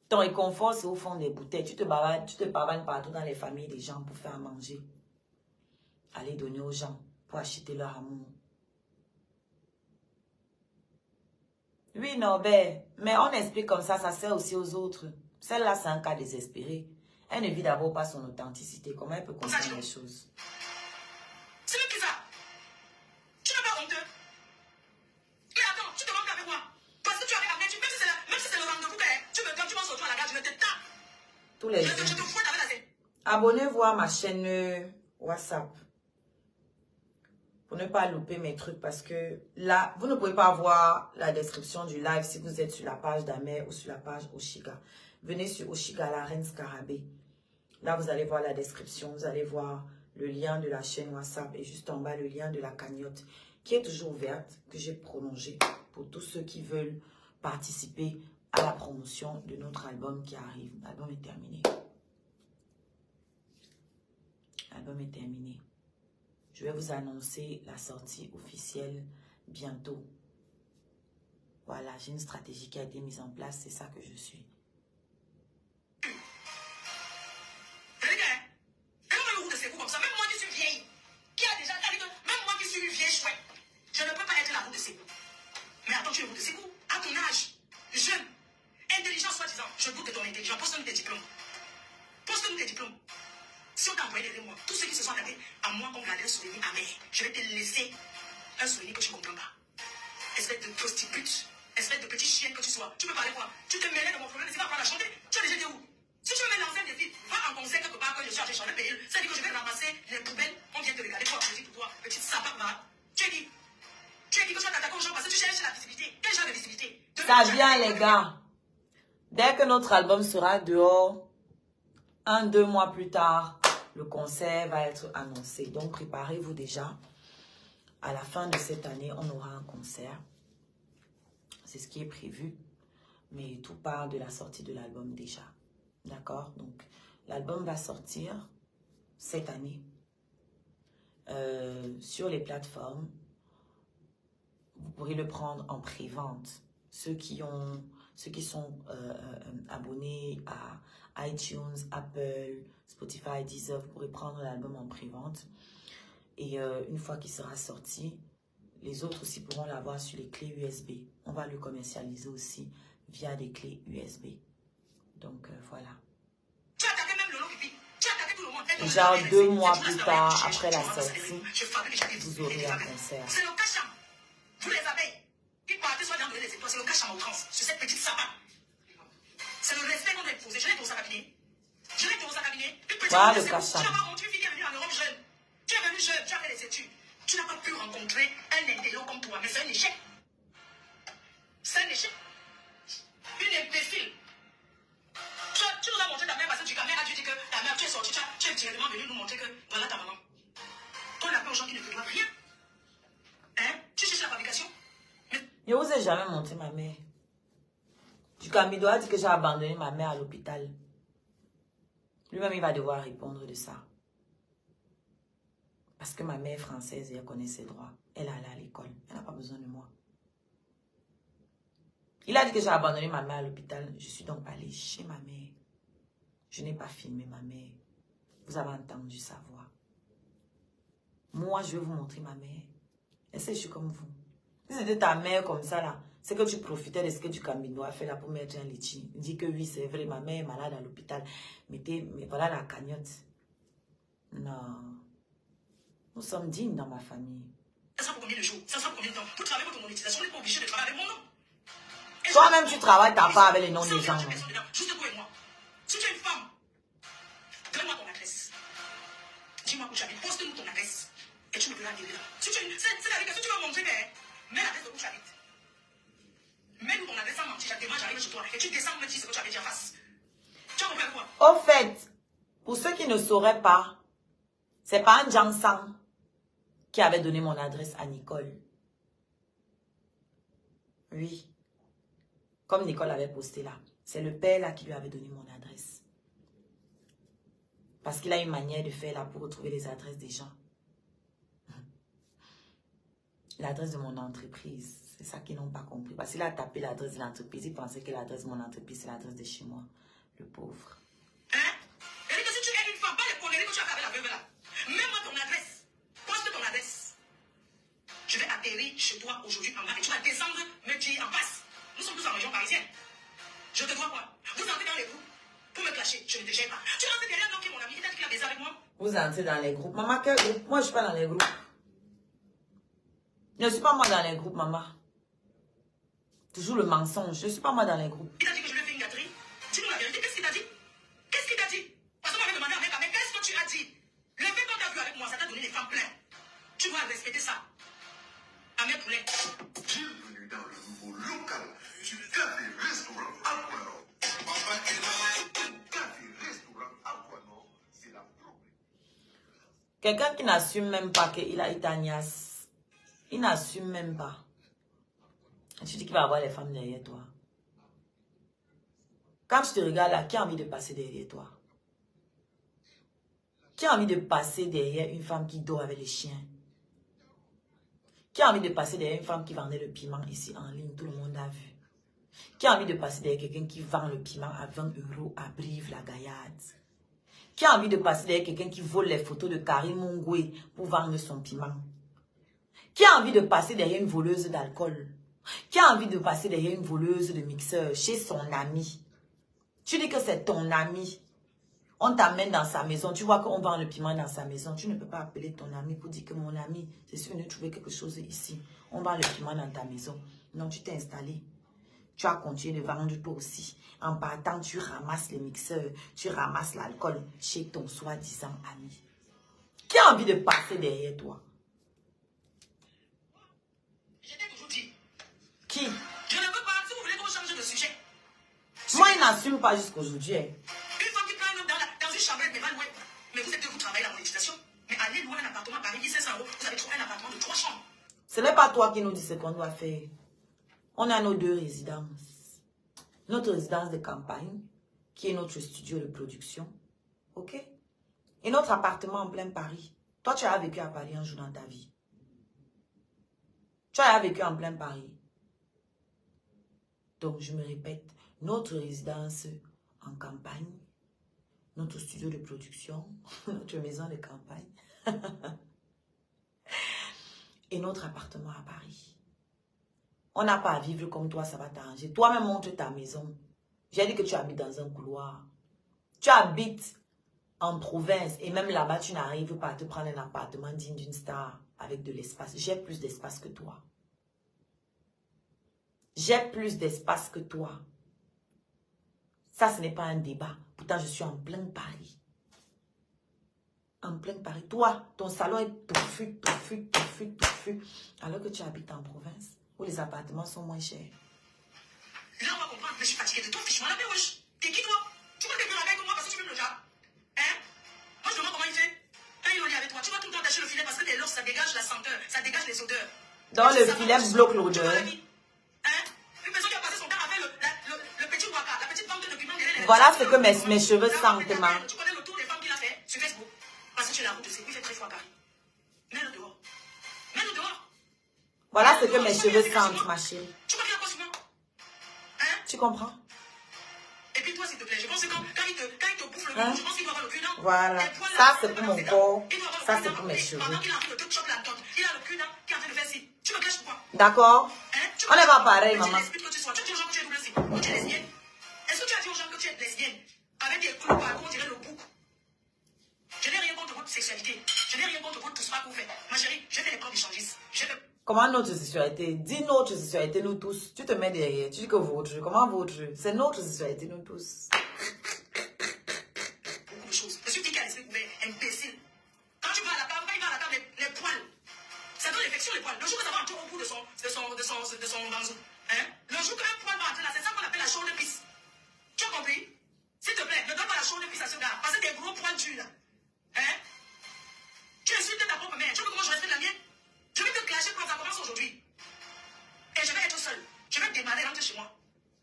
Ton réconfort, c'est au fond des bouteilles. Tu te pavanes partout dans les familles des gens pour faire à manger. Aller donner aux gens pour acheter leur amour. Oui, Norbert, mais on explique comme ça sert aussi aux autres. Celle-là, c'est un cas désespéré. Elle ne vit d'abord pas son authenticité. Comment elle peut comprendre les choses? C'est même bizarre. Tu n'es pas honteux. Mais attends, tu te manques avec moi. Parce que tu avais amené, même si c'est le rendez-vous, tu vas sortir à la gare, je te tape. Tous les Je jours. te fouette avec la tête. Abonnez-vous à ma chaîne WhatsApp. Pour ne pas louper mes trucs, parce que là, vous ne pouvez pas voir la description du live si vous êtes sur la page d'Amer ou sur la page Oshiga. Venez sur Oshiga, la reine Scarabée. Là, vous allez voir la description, vous allez voir le lien de la chaîne WhatsApp et juste en bas, le lien de la cagnotte qui est toujours ouverte, que j'ai prolongée pour tous ceux qui veulent participer à la promotion de notre album qui arrive. L'album est terminé. L'album est terminé. Je vais vous annoncer la sortie officielle bientôt. Voilà, j'ai une stratégie qui a été mise en place. C'est ça que je suis. Même moi qui suis vieille, qui a déjà dit que même moi qui suis une vieille chouette, je ne peux pas être la roue de secours. Mais attends, tu es roue de secours à ton âge, jeune, intelligent soi-disant. Je doute de ton intelligence. Pose-nous tes diplômes. Pose-nous tes diplômes. Si on t'a envoyé derrière moi, tous ceux qui se sont attaqués à moi comme un souvenir amer, je vais te laisser un souvenir que tu ne comprends pas. Espèce de prostitute, espèce de petit chien que tu sois. Tu peux parler quoi? Tu te mêlais de mon problème, c'est pas apprendre à chanter. Tu as déjà été où? Si tu veux me lancer un défi, va en concert quelque part que je suis allé chanter payer. Ça dit que je vais ramasser les poubelles. On vient te regarder pour applaudir pour toi. Petite sapate là. Tu as dit que tu vas t'attaquer aux gens parce que tu cherches la visibilité. Quel genre de visibilité? Ça vient les gars. Dès que notre album sera dehors, 1-2 mois plus tard, le concert va être annoncé. Donc préparez-vous déjà. À la fin de cette année, on aura un concert. C'est ce qui est prévu. Mais tout part de la sortie de l'album déjà. D'accord? Donc, l'album va sortir cette année sur les plateformes. Vous pourrez le prendre en pré-vente. Ceux qui sont abonnés à iTunes, Apple, Spotify, Deezer, vous pourrez prendre l'album en pré-vente. Et une fois qu'il sera sorti, les autres aussi pourront l'avoir sur les clés USB. On va le commercialiser aussi via des clés USB. Donc voilà. Tu as attaqué même Lolo Pipi. Tu as attaqué tout le monde. Et genre 2 mois plus tard, après la sortie, vous aurez un concert. C'est le cacham. Vous les abeilles. Qui partez soit dans les étoiles. C'est le cacham au trans. Sur cette petite sapin. C'est le respect qu'on doit imposer. Je l'ai dans sa cabinet. Je l'ai dans sa cabinet. Voilà le cacham. Tu n'as pas montré une fille qui est venue en Europe jeune. Tu es venu jeune. Tu as fait les études. Tu n'as pas pu rencontrer un intello comme toi. Mais c'est un échec. C'est un échec. Une imbécile. Tu nous as montré ta mère parce que ta mère a dû dire que ta mère, tu es sortie, tu es directement venu nous montrer que voilà ta maman. On a peur aux gens qui ne te doivent rien. Hein? Tu cherches la fabrication? Je ne vous ai jamais montré ma mère. Dukamido a dit que j'ai abandonné ma mère à l'hôpital. Lui-même, il va devoir répondre de ça. Parce que ma mère est française et elle connaît ses droits. Elle est allée à l'école. Elle n'a pas besoin de moi. Il a dit que j'ai abandonné ma mère à l'hôpital. Je suis donc allée chez ma mère. Je n'ai pas filmé ma mère. Vous avez entendu sa voix. Moi, je vais vous montrer ma mère. Est-ce que je suis comme vous? Si c'était ta mère comme ça, là, c'est que tu profitais de ce que Dukamido a fait là pour mettre un litchi. Il dit que oui, c'est vrai, ma mère est malade à l'hôpital. Mais voilà la cagnotte. Non. Nous sommes dignes dans ma famille. Ça sera pour combien de jours? Ça sera pour combien de temps? Pour travailler votre monétisation, on n'est pas obligé de travailler avec mon nom. Toi-même, tu travailles, t'as pas avec les noms des gens. Juste toi et moi. Si tu es une femme, donne-moi ton adresse. Dis-moi où tu habites. Poste-nous ton adresse. Et tu me verras aller là. Si tu es une... C'est-à-dire que si tu veux montrer, mets l'adresse de où tu habites. Mets-nous ton adresse sans mentir. Demain, j'arrive chez toi. Et tu descends, me dis ce que tu avais dit en face. Tu as compris quoi? Au fait, pour ceux qui ne sauraient pas, c'est pas un Jansang qui avait donné mon adresse à Nicole. Oui. Comme Nicole avait posté là. C'est le père là qui lui avait donné mon adresse. Parce qu'il a une manière de faire là pour retrouver les adresses des gens. L'adresse de mon entreprise. C'est ça qu'ils n'ont pas compris. Parce qu'il a tapé l'adresse de l'entreprise. Il pensait que l'adresse de mon entreprise, c'est l'adresse de chez moi. Le pauvre. Hein? Et que si tu es une femme, pas les conneries que tu as fait avec la veuve là. Mets-moi ton adresse. Poste ton adresse. Je vais atterrir chez toi aujourd'hui en bas et tu vas descendre me dire en face. Nous sommes tous en région parisienne. Je te dois quoi? Vous entrez dans les groupes pour me clasher. Je ne te gère pas. Tu rentres derrière donc qui est mon ami. Il t'a dit qu'il a baisé avec moi. Vous entrez dans les groupes. Maman, quel groupe? Moi, je ne suis pas dans les groupes. Je ne suis pas moi dans les groupes, maman. Toujours le mensonge. Je ne suis pas moi dans les groupes. Il t'a dit que je lui ai fait une gâterie. Dis-nous la vérité. Qu'est-ce qu'il t'a dit? Qu'est-ce qu'il t'a dit? Parce qu'on m'avait demandé à mec, mais qu'est-ce que tu as dit? Le fait qu'on t'a vu avec moi, ça t'a donné des femmes pleines. Tu dois respecter ça. À mes poulets. Bienvenue dans le nouveau local du café restaurant Aquanor. Café restaurant Aquanor, c'est la problème. Quelqu'un qui n'assume même pas qu'il a été agnace. Il n'assume même pas. Tu dis qu'il va avoir les femmes derrière toi. Quand je te regarde là, qui a envie de passer derrière toi? Qui a envie de passer derrière une femme qui dort avec les chiens? Qui a envie de passer derrière une femme qui vendait le piment ici en ligne? Tout le monde a vu. Qui a envie de passer derrière quelqu'un qui vend le piment à 20 € à Brive-la-Gaillarde? Qui a envie de passer derrière quelqu'un qui vole les photos de Karim Mungwe pour vendre son piment? Qui a envie de passer derrière une voleuse d'alcool? Qui a envie de passer derrière une voleuse de mixeur chez son ami? Tu dis que c'est ton ami. On t'amène dans sa maison. Tu vois qu'on vend le piment dans sa maison. Tu ne peux pas appeler ton ami pour dire que mon ami, je suis venu trouver quelque chose ici. On vend le piment dans ta maison. Non, tu t'es installé. Tu as continué de vendre toi aussi. En partant, tu ramasses les mixeurs. Tu ramasses l'alcool chez ton soi-disant ami. Qui a envie de passer derrière toi? Je t'ai toujours dit. Qui? Je ne veux pas. Si vous voulez qu'on change de sujet. Moi, il n'assume pas jusqu'aujourd'hui. Une femme qui prend un homme dans une chambrette devant louer. Mais vous êtes que vous travaillez la monétisation. Mais allez louer un appartement à Paris, 500 €. Vous avez trouvé un appartement de 3 chambres. Ce n'est pas toi qui nous dis ce qu'on doit faire. On a nos deux résidences. Notre résidence de campagne, qui est notre studio de production. OK? Et notre appartement en plein Paris. Toi, tu as vécu à Paris un jour dans ta vie. Tu as vécu en plein Paris. Donc, je me répète, notre résidence en campagne, notre studio de production, notre maison de campagne et notre appartement à Paris. On n'a pas à vivre comme toi, ça va t'arranger. Toi-même, montre ta maison. J'ai dit que tu habites dans un couloir. Tu habites en province et même là-bas, tu n'arrives pas à te prendre un appartement digne d'une star avec de l'espace. J'ai plus d'espace que toi. J'ai plus d'espace que toi. Ça, ce n'est pas un débat. Pourtant, je suis en plein Paris. En plein Paris. Toi, ton salon est touffu. Alors que tu habites en province, où les appartements sont moins chers. Là, on va comprendre. Mais je suis fatiguée de toi. Fiche-moi la paix, wesh. T'es qui, toi? Tu vas te faire avec moi parce que tu veux le job. Hein? Moi, je me demande comment il fait. Quand il est au lit avec toi, tu vas tout le temps tâcher le filet parce que tes lors, ça dégage la senteur. Ça dégage les odeurs. Donc, le filet bloque l'odeur. Voilà ce que mes cheveux sentent, maman. Tu connais le tour des femmes qu'il a fait sur Facebook. Parce que tu es la route de sécurité, il fait 3 fois à Paris. Mets-le dehors. Mets-le dehors. Voilà ce que mes cheveux sentent, ma chérie. Tu m'as bien quoi souvent? Hein? Tu comprends? Et puis toi, s'il te plaît, je pense que quand il te bouffe le cul, je pense qu'il doit avoir le cul dans. Voilà. Ça, c'est pour mon corps. Ça, c'est pour mes cheveux. Pendant qu'il a pris le truc, chope la tente. Il a le cul dans, qui est en train de faire ci. Tu me clashes pourquoi? D'accord? On n'est pas pareil, Tu maman. l'expliques que tu sois. Tu dis aux gens que tu es double ci. Ou tu es lesbienne. Est-ce que tu as dit aux gens que tu es lesbienne? Avec des clous par contre, on dirait le bouc. Je n'ai rien contre votre sexualité. Comment notre sexualité? Dis notre sexualité, nous tous. Tu te mets derrière. Tu dis que votre. Comment votre? C'est notre sexualité, nous tous. Beaucoup de choses. Je suis qui a l'esprit ouvert, imbécile. Quand tu vas à la table, quand il va à la table, les poils. C'est dans l'infection, les poils. Le jour que ça va entrer au bout de son banzou. Hein? Le jour qu'un poil va entrer là, c'est ça qu'on appelle la chaude pisse. Tu as compris? S'il te plaît, ne donne pas la chaude pisse à ce gars. Parce que t'es gros poils durs là. Hein? Tu insultes ta propre mère. Tu veux comment je respecte la mienne? Je vais te clasher quand ça commence aujourd'hui. Et je vais être seul. Je vais démarrer, rentrer chez moi.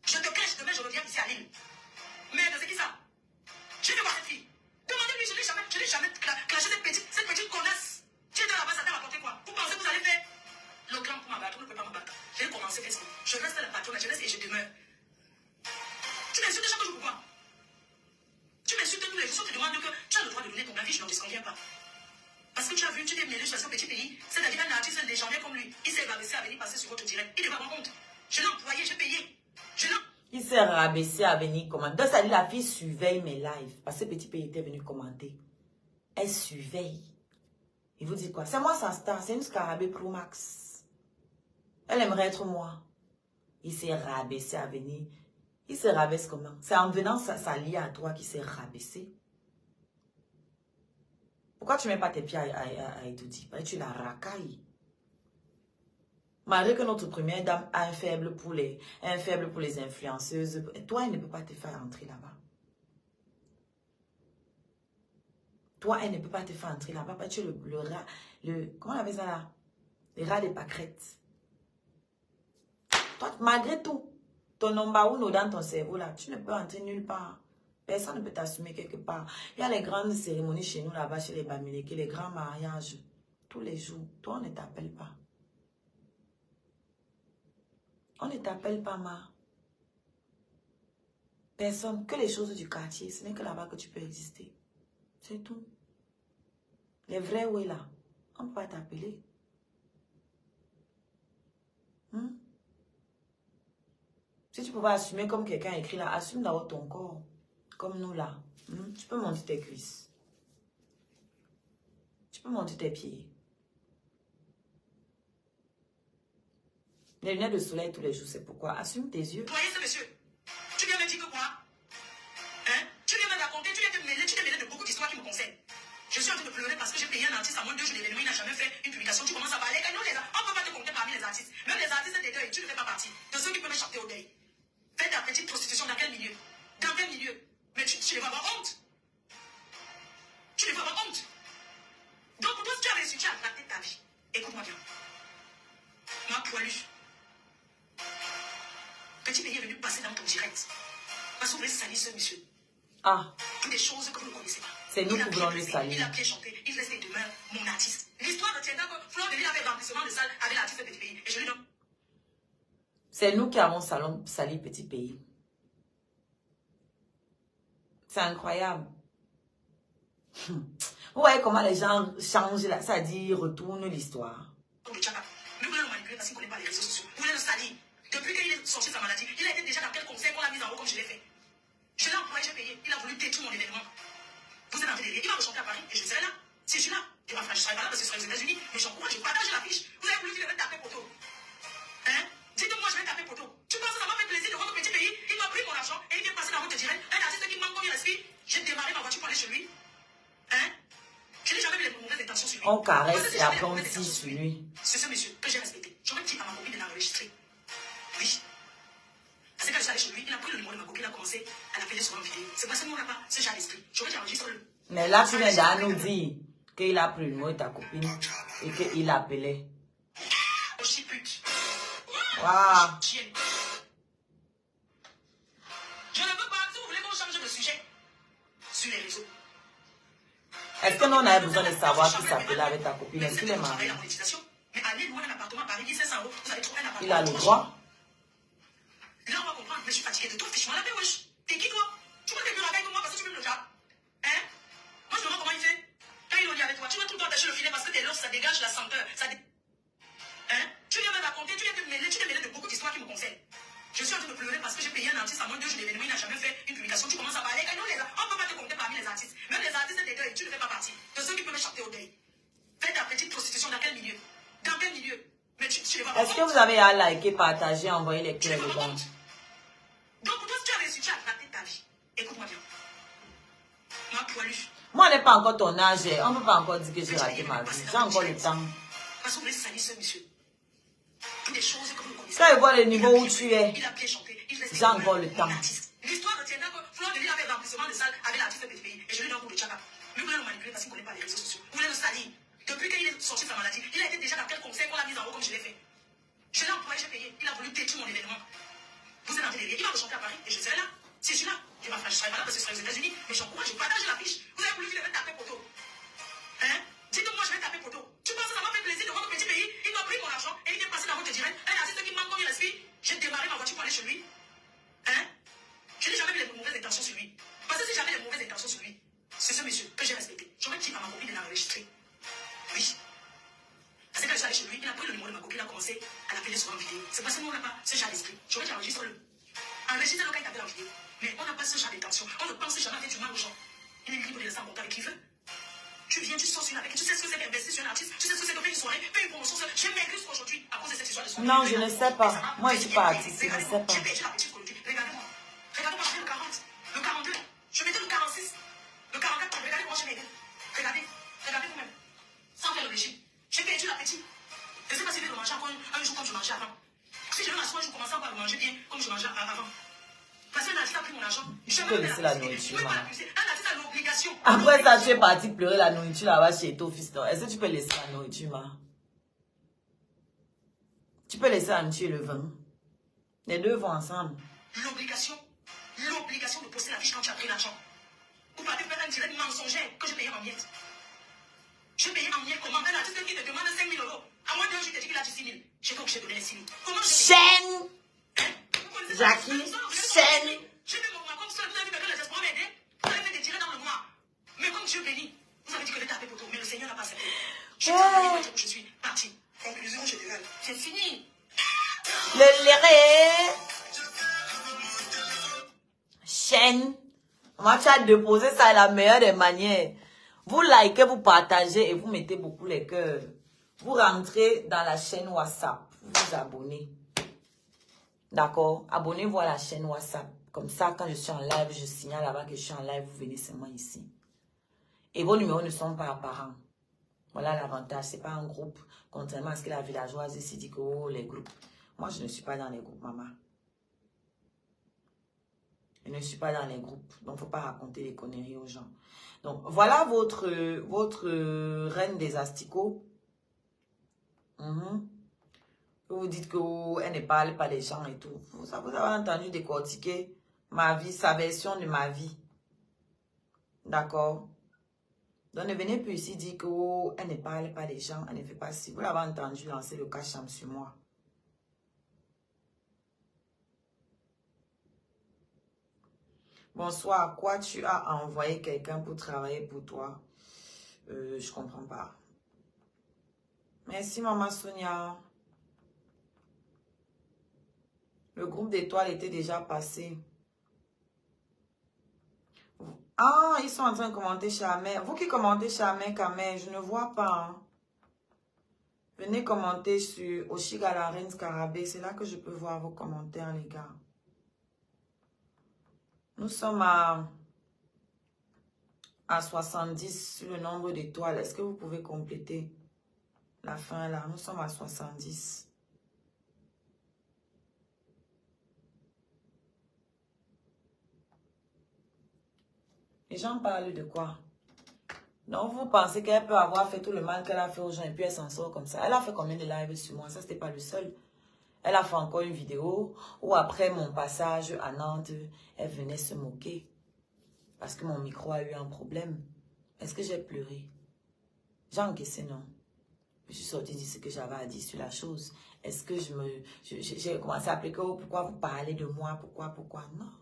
Je te cache, demain je reviens ici à Lille. Merde, c'est qui ça? Je vais voir cette fille. Demandez-lui, je n'ai jamais clashé cette petite connasse. Tu es dans la base, ça t'a rapporté quoi? Vous pensez que vous allez faire le grand pour m'abattre? On ne peut pas m'abattre. J'ai commencé Facebook. Je reste la patronne, je reste et je demeure. Tu m'insultes chaque jour pourquoi? Tu m'insultes tous les jours, tu te demandes que tu as le droit de donner ton avis, je n'en disconviens pas. Parce que tu as vu, tu t'es mêlé sur ce petit pays. C'est-à-dire qu'un artiste légendaire comme lui, il s'est rabaissé à venir passer sur votre direct. Il devrait avoir honte. Je l'ai employé, j'ai payé. Il s'est rabaissé à venir commenter. Donc, ça dit la fille surveille mes lives. Parce que petit pays était venu commenter. Elle surveille. Il vous dit quoi? C'est moi sa star. C'est une scarabée Pro Max. Elle aimerait être moi. Il s'est rabaissé à venir. Il se rabaisse comment? C'est en venant s'allier à toi qu'il s'est rabaissé. Pourquoi tu ne mets pas tes pieds à Edoudi? Tu la racailles. Malgré que notre première dame a un faible pour les influenceuses, toi, elle ne peut pas te faire entrer là-bas. Toi, elle ne peut pas te faire entrer là-bas. Tu es le rat, comment on appelle ça là? Le rat des pâquerettes. Toi, malgré tout, ton nomba uno dans ton cerveau là, tu ne peux entrer nulle part. Personne ne peut t'assumer quelque part. Il y a les grandes cérémonies chez nous là-bas, chez les Bamileke, les grands mariages, tous les jours. Toi, on ne t'appelle pas. On ne t'appelle pas, ma. Personne. Que les choses du quartier. Ce n'est que là-bas que tu peux exister. C'est tout. Les vrais ouais là. On ne peut pas t'appeler. Si tu pouvais assumer comme quelqu'un écrit là, assume d'abord ton corps. Comme nous là. Tu peux monter tes cuisses. Tu peux monter tes pieds. Les lunettes de soleil tous les jours, c'est pourquoi. Assume tes yeux. Voyez ce monsieur. Tu viens me dire que quoi? Hein? Tu viens me raconter, tu t'es mêlé de beaucoup d'histoires qui me concernent. Je suis en train de pleurer parce que j'ai payé un artiste à moins de 2 jours d'événement, il n'a jamais fait une publication. Tu commences à parler. On ne peut pas te compter parmi les artistes. Même les artistes des deuils, tu ne fais pas partie de ceux qui peuvent chanter au deuil. Fais ta petite prostitution dans quel milieu? Dans quel milieu? Mais tu devrais avoir honte. Tu devrais avoir honte. Donc pour toi, si tu as réussi, tu as raté ta vie. Écoute-moi bien. Ma poilue. Petit pays est venu passer dans ton direct. Parce que vous voulez salir ce monsieur. Ah. Toutes des choses que vous ne connaissez pas. C'est nous qui voulons le salir. Il a bien chanté. Il reste et demeure mon artiste. L'histoire retiendra que Fleur de Lille avait remplissement de salle avec l'artiste Petit Pays. Et je lui donne. C'est nous qui avons sali Petit Pays. C'est incroyable. Vous voyez comment les gens changent là. Ça dit, retourne l'histoire. Mais vous voulez le manipuler parce qu'il ne connaît pas les réseaux sociaux. Vous voulez le salir. Depuis qu'il est sorti de sa maladie, il a été déjà dans quel conseil qu'on l'a mis en haut comme je l'ai fait. Je l'ai employé, j'ai payé. Il a voulu détruire mon événement. Vous êtes en train de il va me chanter à Paris et je serai là. Si je suis là, je ne serai pas là parce que ce serait aux États-Unis. Mais j'encourage, je partage l'affiche. Vous avez voulu dire que je vais taper poteau. Hein? Dites-moi, je vais taper poteau. Tu penses que ça m'a fait plaisir de votre petit pays? Il m'a pris mon argent et il vient passer dans votre direct. Un artiste qui manque comme il respire. J'ai démarré ma voiture pour aller chez lui. Hein? Je n'ai jamais vu les mauvaises intentions sur lui. On caresse et après on tire sur lui. C'est ce monsieur que j'ai respecté. J'aurais dit à ma copine de l'enregistrer. Oui. Parce que quand je suis allé chez lui, il a pris le numéro de ma copine, il a commencé à l'appeler sur une vidéo. C'est pas ce nom là-bas, c'est genre d'esprit. J'aurais dit enregistre-le. Mais là, tu viens de nous dire qu'il a pris le numéro de ta copine et qu'il l'appelait. Aussi pute. Waouh. Chienne. Je ne veux pas, si vous voulez qu'on change de sujet sur les réseaux. Est-ce que nous on avait besoin de savoir qui s'appelait avec ta copine? Est-ce qu'il est marié? Mais allez louer un appartement à Paris, 1500 €, vous allez trouver un appartement. Il a le droit. Là, on va comprendre, mais je suis fatiguée de toi, fiche-moi la paix, wesh. T'es qui, toi? Tu veux te murs avec moi parce que tu veux le job? Hein? Moi, je me demande comment il fait. Quand il est avec toi, tu veux tout le temps attacher le filet parce que tes lèvres, ça dégage la senteur. Hein? Tu viens me raconter, tu viens te mêler de beaucoup d'histoires qui me concernent. Je suis en train de pleurer parce que j'ai payé un artiste à moins de 2 jours d'événement, il n'a jamais fait une publication. Tu commences à parler. On ne peut pas te compter parmi les artistes. Même les artistes des deuils, tu ne fais pas partie de ceux qui peuvent chanter au deuil. Fais ta petite prostitution dans quel milieu? Dans quel milieu? Mais tu Est-ce que vous avez à liker, partager, envoyer les cœurs dedans? Donc, pour toi, si tu as réussi, tu as raté ta vie. Écoute-moi bien. Moi, poilu. Moi, on n'est pas encore ton âge. On ne peut pas encore dire que j'ai raté ma vie. J'ai encore le temps. Parce que vous voulez salir ce monsieur. Des choses comme vous connaissez. Quand je vois le niveau où tu es, il a bien chanté. j'ai encore le temps. L'histoire retiendra que Fleur de Lys avait remplissement de salle avec l'artiste Petit Pays. Et je lui donne un coup de tchaka. Mais vous voulez le manipuler parce qu'il ne connaît pas les réseaux sociaux. Vous voulez le salir. Depuis qu'il est sorti de sa maladie, il a été déjà dans quel conseil qu'on l'a mis en haut comme je l'ai fait. Je l'ai employé, j'ai payé. Il a voulu détruire mon événement. Vous êtes en délire. Il va me chanter à Paris et je serai là. Si je suis là, je ne serai pas là parce que ce serait aux États-Unis. Mais j'encourage, je partage l'affiche. Vous avez voulu qu'il devait taper poteau. Hein? Dites-moi, je vais taper poteau. Tu penses que ça m'a fait plaisir de votre petit pays? Il m'a pris mon argent et il est passé dans votre direct. Un artiste qui manque comme il respire. J'ai démarré ma voiture pour aller chez lui. Hein? Je n'ai jamais vu les mauvaises intentions sur lui. Parce que si j'avais les mauvaises intentions sur lui, c'est ce monsieur que j'ai respecté. J'aurais dit à ma copine de l'enregistrer. Oui. Parce que quand je suis allé chez lui, il a pris le numéro de ma copine, il a commencé à l'appeler sur une vidéo. C'est parce que nous, on n'a pas ce genre d'esprit. J'aurais dit enregistre-le. Enregistre-le quand il t'appelle en vidéo. Mais on n'a pas ce genre d'intention. On ne pense jamais à faire du mal aux gens. Il est libre de laisser en contact avec qui il veut. Tu viens, tu sors sur avec. Tu sais ce que c'est qu'investir sur un artiste. Tu sais ce que c'est que faire une soirée, faire une promotion. J'ai maigri aujourd'hui à cause de cette histoire de soirée. Non, je ne sais pas. Moi, je ne suis pas artiste. Je ne sais pas. J'ai perdu la petite aujourd'hui. Regardez-moi. Regardez-moi, je fais le 40, le 42. Je mettais le 46, le 44. Regardez moi, j'ai maigri. Regardez. Regardez vous-même. Sans faire le régime. J'ai perdu l'appétit. Je ne sais pas si je vais le manger encore un jour comme je mangeais avant. Si je le m'assois, je commence à le manger bien comme je mangeais avant. Parce qu'un artiste a pris mon argent. Je peux laisser la nourriture. Un artiste a l'obligation. Après ça, tu es parti pleurer la nourriture là-bas chez ton fils. Est-ce que tu peux laisser la nourriture, ma? Tu peux laisser la nourriture et le vin. Les deux vont ensemble. L'obligation de poster la fiche quand tu as pris l'argent. Vous partez faire un direct mensonger que je payais en miettes. Je payais en miettes comment? Un artiste qui te demande 5 000 euros. À moins d'un jour, il te dit qu'il a dit 6 000. J'ai pas obligé de donner les 6 000. Comment je Chaîne! Jackie, chaîne! J'ai fait mon mois comme ça, vous avez vu que les espoirs m'aidaient. Vous avez fait des tirets dans le noir. Mais comme Dieu bénit, vous avez dit que je tapais pour tout, mais le Seigneur n'a pas accepté. Je suis parti. Conclusion générale. C'est fini. Le léré! Chaîne! Moi, tu as déposé ça à la meilleure des manières. Vous likez, vous partagez et vous mettez beaucoup les cœurs. Vous rentrez dans la chaîne WhatsApp. Vous vous abonnez. D'accord? Abonnez-vous à la chaîne WhatsApp. Comme ça, quand je suis en live, je signale là-bas que je suis en live. Vous venez seulement ici. Et vos numéros ne sont pas apparents. Voilà l'avantage. Ce n'est pas un groupe. Contrairement à ce que la villageoise ici dit que oh, les groupes. Moi, je ne suis pas dans les groupes, maman. Je ne suis pas dans les groupes. Donc, il ne faut pas raconter les conneries aux gens. Donc, voilà votre reine des asticots. Vous dites qu'elle ne parle pas des gens et tout. Vous avez entendu décortiquer ma vie, sa version de ma vie. D'accord? Donc, ne venez plus ici dire qu'elle ne parle pas des gens, elle ne fait pas ci. Vous l'avez entendu lancer le cacham sur moi. Bonsoir, quoi tu as envoyé quelqu'un pour travailler pour toi? Je comprends pas. Merci, maman Sonia. Le groupe d'étoiles était déjà passé. Ah, ils sont en train de commenter chez Amé. Vous qui commentez chez Amé, je ne vois pas. Hein. Venez commenter sur Oshigalarens Karabé. C'est là que je peux voir vos commentaires, les gars. Nous sommes à 70 sur le nombre d'étoiles. Est-ce que vous pouvez compléter la fin là? Nous sommes à 70. Les gens parlent de quoi? Donc, vous pensez qu'elle peut avoir fait tout le mal qu'elle a fait aux gens et puis elle s'en sort comme ça. Elle a fait combien de lives sur moi? Ça, c'était pas le seul. Elle a fait encore une vidéo où après mon passage à Nantes, elle venait se moquer. Parce que mon micro a eu un problème. Est-ce que j'ai pleuré? J'ai encaissé, non. Je suis sortie dire ce que j'avais à dire sur la chose. Est-ce que j'ai commencé à appeler que pourquoi vous parlez de moi? Pourquoi? Non.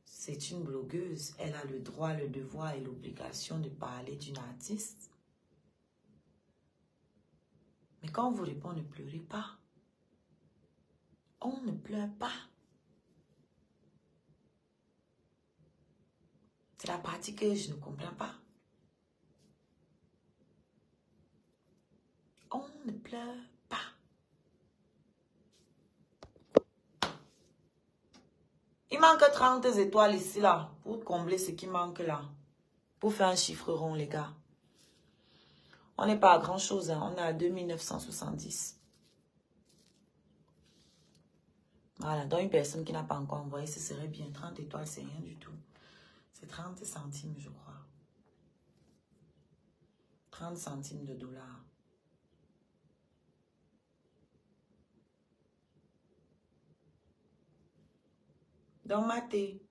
C'est une blogueuse. Elle a le droit, le devoir et l'obligation de parler d'une artiste. Mais quand on vous répond, ne pleurez pas. On ne pleure pas. C'est la partie que je ne comprends pas. On ne pleure pas. manque 30 étoiles ici, là, pour combler ce qui manque là. Pour faire un chiffre rond, les gars. On n'est pas à grand chose, hein. On est à 2970. Voilà, donc une personne qui n'a pas encore envoyé, ce serait bien. 30 étoiles, c'est rien du tout. C'est 30 centimes, je crois. 30 centimes de dollars. Donc, Mathé,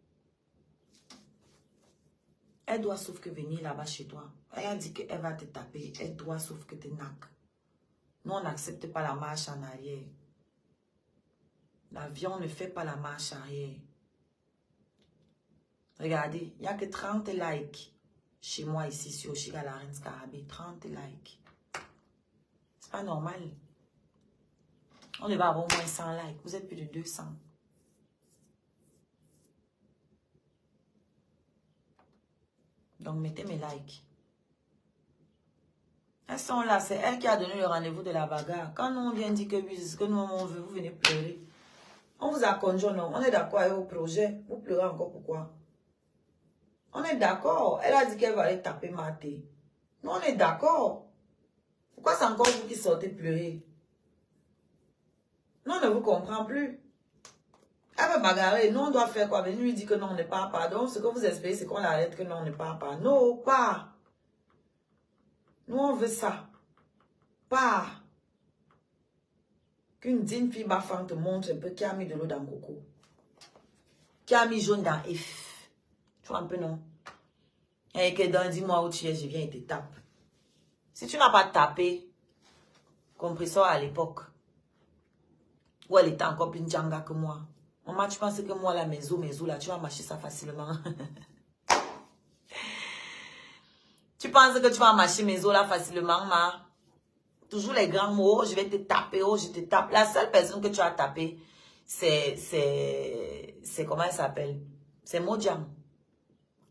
elle doit sauf que venir là-bas chez toi. Elle a dit qu'elle va te taper. Elle doit sauf que te naque. Nous, on n'accepte pas la marche en arrière. L'avion ne fait pas la marche arrière. Regardez, il n'y a que 30 likes chez moi ici sur Oshiga Larens Karabé. 30 likes. C'est pas normal. On devait avoir au moins 100 likes. Vous êtes plus de 200. Donc, mettez mes likes. Elles sont là. C'est elle qui a donné le rendez-vous de la bagarre. Quand nous, on vient dire que oui, c'est ce que nous, on veut, vous venez pleurer. On vous a conjoint, non? On est d'accord avec vos projets. Vous pleurez encore pourquoi? On est d'accord. Elle a dit qu'elle va aller taper Mathé. Nous, on est d'accord. Pourquoi c'est encore vous qui sortez pleurer? Nous, on ne vous comprend plus. Elle va bagarrer. Nous, on doit faire quoi? Venir lui dire que non, on ne parle pas. Donc, ce que vous espérez, c'est qu'on arrête que non, on ne parle pas. Non, pas. Nous, on veut ça. Pas. Qu'une digne fille baffante te montre un peu qui a mis de l'eau dans Coco. Qui a mis jaune dans F. Tu vois un peu, non? Et que dans dis-moi où tu es, je viens et te tape. Si tu n'as pas tapé, compresseur à l'époque, où elle était encore plus djanga que moi. Maman, tu penses que moi, la maison, là, tu vas marcher ça facilement. Tu penses que tu vas marcher mes os là facilement, ma? Toujours les grands mots, oh, je vais te taper, oh, je te tape. La seule personne que tu as tapé, c'est comment elle s'appelle? C'est Modiam.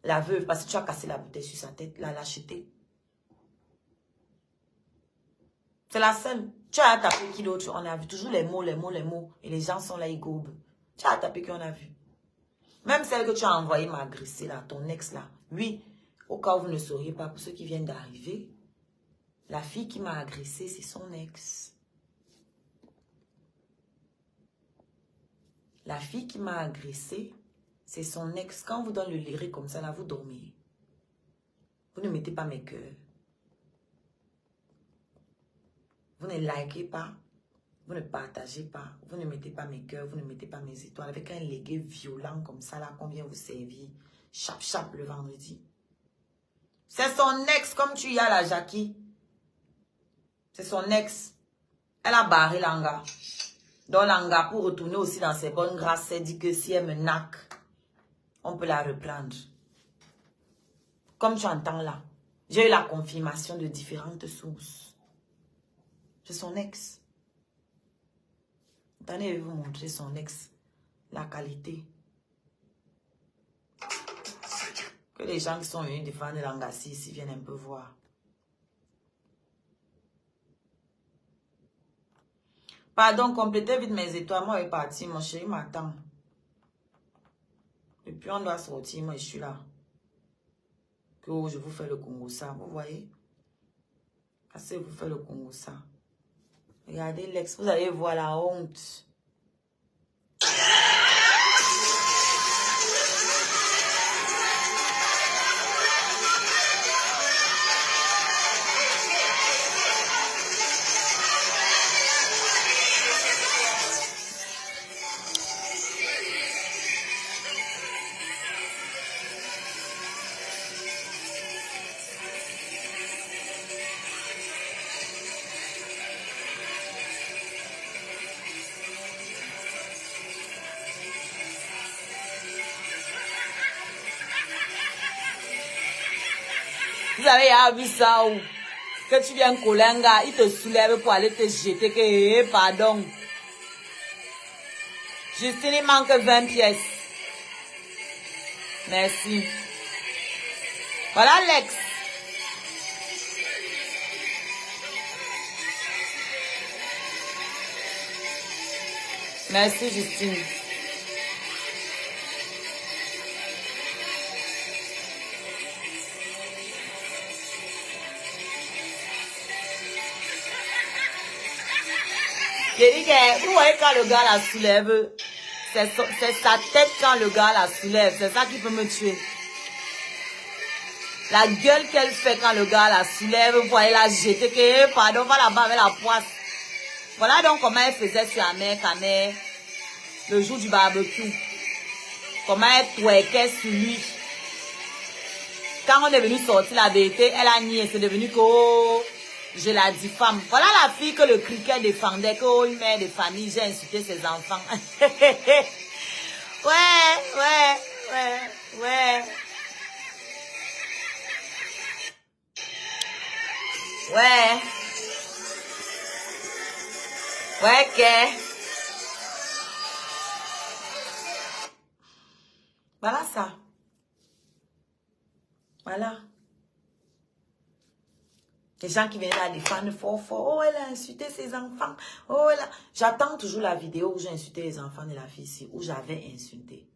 La veuve, parce que tu as cassé la bouteille sur sa tête, la lâcheté. C'est la seule. Tu as tapé qui d'autre? On a vu toujours les mots. Et les gens sont là, ils gobent. Tu as tapé qui on a vu. Même celle que tu as envoyée m'agresser là, ton ex là. Oui, au cas où vous ne sauriez pas, pour ceux qui viennent d'arriver, la fille qui m'a agressé, c'est son ex. La fille qui m'a agressé, c'est son ex. Quand vous donne le lyrique comme ça, là, vous dormez. Vous ne mettez pas mes cœurs. Vous ne likez pas. Vous ne partagez pas. Vous ne mettez pas mes cœurs. Vous ne mettez pas mes étoiles. Avec un légué violent comme ça, là, qu'on vient vous servir. Chap le vendredi. C'est son ex, comme tu y as la Jackie. C'est son ex. Elle a barré l'anga. Donc l'anga, pour retourner aussi dans ses bonnes grâces, elle dit que si elle me naque, on peut la reprendre. Comme tu entends là, j'ai eu la confirmation de différentes sources. C'est son ex. Attendez, je vais vous montrer son ex. La qualité. Que les gens qui sont venus défendre l'angassi ici viennent un peu voir. Pardon, complétez vite mes étoiles. Moi, je vais partir. Mon chéri m'attend. Et puis, on doit sortir. Moi, je suis là. Que je vous fais le Congo ça. Vous voyez? Assez vous faites le Congo ça. Regardez l'ex. Vous allez voir la honte. Vous avez vu ça où? Que tu viens coller un gars, il te soulève pour aller te jeter. Que, pardon. Justine, il manque 20 pièces. Merci. Voilà Alex. Merci Justine. J'ai dit que, vous voyez quand le gars la soulève, c'est sa tête quand le gars la soulève. C'est ça qui peut me tuer. La gueule qu'elle fait quand le gars la soulève, vous voyez la jeter, que, pardon, va là-bas avec la poisse. Voilà donc comment elle faisait sur la mère, ta mère, le jour du barbecue. Comment elle twerkait sur lui. Quand on est venu sortir la vérité, elle a nié, c'est devenu que, oh, je la diffame. Voilà la fille que le cricket défendait, que, oh, une mère de famille, j'ai insulté ses enfants. Ouais. Que. Voilà ça. Voilà. Les gens qui viennent la défendre fort. Oh, elle a insulté ses enfants. Oh, elle a... J'attends toujours la vidéo où j'ai insulté les enfants de la fille ici, où j'avais insulté.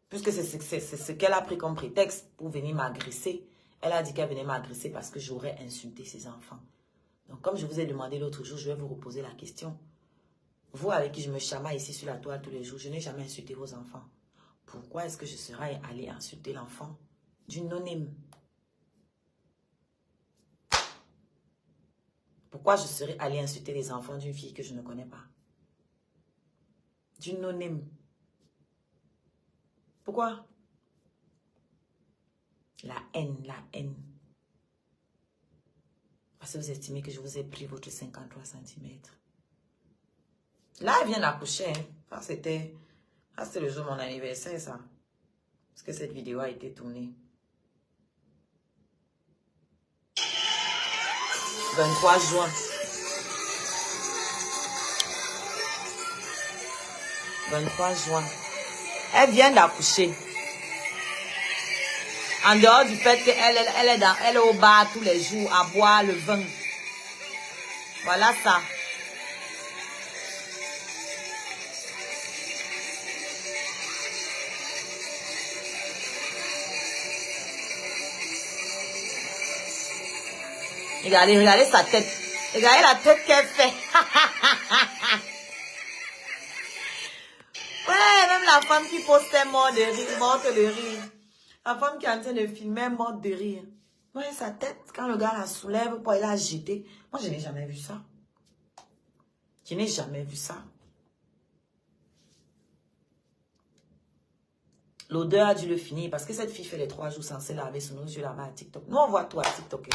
Puisque c'est ce qu'elle a pris comme prétexte pour venir m'agresser. Elle a dit qu'elle venait m'agresser parce que j'aurais insulté ses enfants. Donc, comme je vous ai demandé l'autre jour, je vais vous reposer la question. Vous avec qui je me chamaille ici sur la toile tous les jours, je n'ai jamais insulté vos enfants. Pourquoi est-ce que je serais allée insulter l'enfant d'une non-aime? Pourquoi je serais allée insulter les enfants d'une fille que je ne connais pas? D'une non-aime. Pourquoi? La haine. Parce que vous estimez que je vous ai pris votre 53 cm. Là, elle vient d'accoucher. Hein. Ça, c'était le jour de mon anniversaire, ça. Parce que cette vidéo a été tournée. 23 juin. 23 juin. Elle vient d'accoucher. En dehors du fait qu'elle est au bar tous les jours à boire le vin. Voilà ça. Regardez sa tête. Regardez la tête qu'elle fait. Ouais, même la femme qui postait morte de rire. La femme qui est en train de filmer morte de rire. Ouais, sa tête, quand le gars la soulève, pour il la jeter. Moi, je n'ai jamais vu ça. Je n'ai jamais vu ça. L'odeur a dû le finir parce que cette fille fait les 3 jours sans se laver sur nos yeux là-bas à TikTok. Nous, on voit tout à TikTok.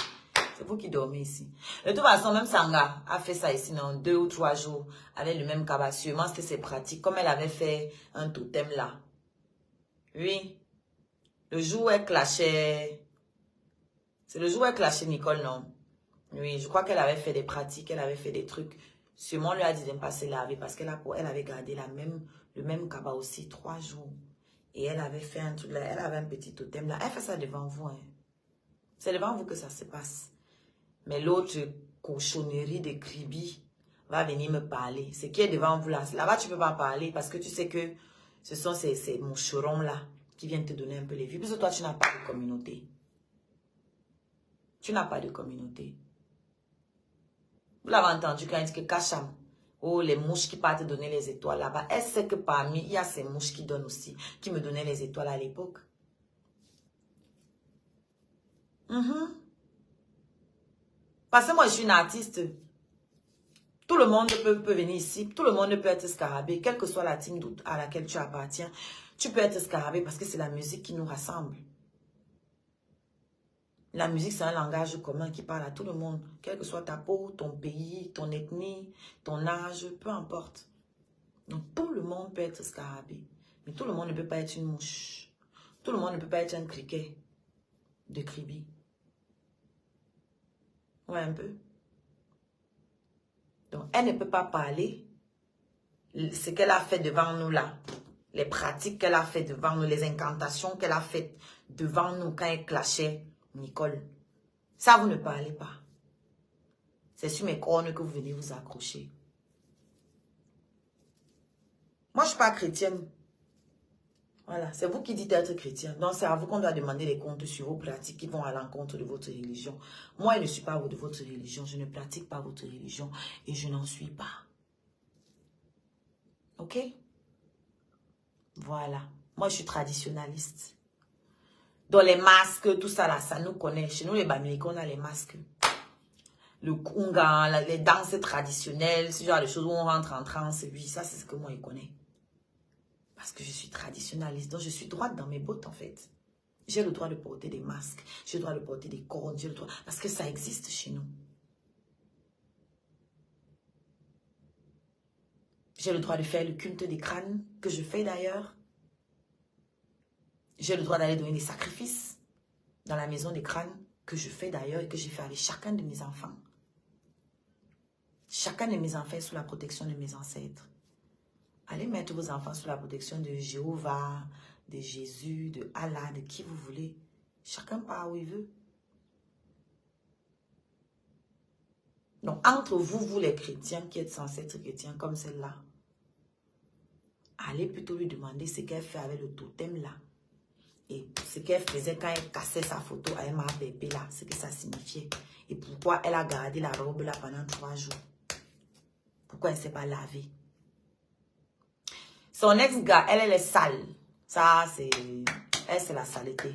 C'est vous qui dormez ici. De toute façon, même Sanga a fait ça ici dans 2 ou 3 jours avec le même cabas. Sûrement que c'est pratique. Comme elle avait fait un totem là. Oui. Le jour où elle clashait. C'est le jour où elle clashait Nicole, non? Oui, je crois qu'elle avait fait des pratiques. Elle avait fait des trucs. Sûrement, on lui a dit de ne pas se laver parce qu'elle avait gardé le même cabas aussi 3 jours. Et elle avait fait un truc là. Elle avait un petit totem là. Elle fait ça devant vous. Hein. C'est devant vous que ça se passe. Mais l'autre cochonnerie de Kribi va venir me parler. Ce qui est devant vous là. Là-bas, tu ne peux pas parler parce que tu sais que ce sont ces moucherons là qui viennent te donner un peu les vues. Parce que toi, tu n'as pas de communauté. Tu n'as pas de communauté. Vous l'avez entendu quand il dit que Kacham, oh, les mouches qui partent te donner les étoiles là-bas. Elle sait que parmi, il y a ces mouches qui donnent aussi, qui me donnaient les étoiles à l'époque. Parce que moi, je suis une artiste. Tout le monde peut venir ici. Tout le monde peut être scarabée. Quelle que soit la team à laquelle tu appartiens, tu peux être scarabée parce que c'est la musique qui nous rassemble. La musique, c'est un langage commun qui parle à tout le monde. Quelle que soit ta peau, ton pays, ton ethnie, ton âge, peu importe. Donc, tout le monde peut être scarabée. Mais tout le monde ne peut pas être une mouche. Tout le monde ne peut pas être un criquet de Kribi. Ouais, un peu. Donc, elle ne peut pas parler. Ce qu'elle a fait devant nous là, les pratiques qu'elle a fait devant nous, les incantations qu'elle a faites devant nous quand elle clashait Nicole. Ça, vous ne parlez pas. C'est sur mes cornes que vous venez vous accrocher. Moi, je ne suis pas chrétienne. Voilà, c'est vous qui dites être chrétien. Donc, c'est à vous qu'on doit demander des comptes sur vos pratiques qui vont à l'encontre de votre religion. Moi, je ne suis pas de votre religion. Je ne pratique pas votre religion et je n'en suis pas. Ok? Voilà. Moi, je suis traditionnaliste. Dans les masques, tout ça là, ça nous connaît. Chez nous, les Bamileke, on a les masques. Le kunga, les danses traditionnelles, ce genre de choses où on rentre en transe. Oui, ça, c'est ce que moi, je connais. Parce que je suis traditionnaliste. Donc, je suis droite dans mes bottes, en fait. J'ai le droit de porter des masques. J'ai le droit de porter des couronnes. J'ai le droit... Parce que ça existe chez nous. J'ai le droit de faire le culte des crânes, que je fais d'ailleurs. J'ai le droit d'aller donner des sacrifices dans la maison des crânes, que je fais d'ailleurs et que j'ai fait avec chacun de mes enfants. Chacun de mes enfants est sous la protection de mes ancêtres. Allez mettre vos enfants sous la protection de Jéhovah, de Jésus, de Allah, de qui vous voulez. Chacun part où il veut. Donc, entre vous, vous les chrétiens qui êtes censés être chrétiens comme celle-là, allez plutôt lui demander ce qu'elle fait avec le totem là. Et ce qu'elle faisait quand elle cassait sa photo avec ma bébé là, ce que ça signifiait. Et pourquoi elle a gardé la robe là pendant 3 jours. Pourquoi elle ne s'est pas lavée. Son ex-gars, elle est sale. Ça, c'est... Elle, c'est la saleté.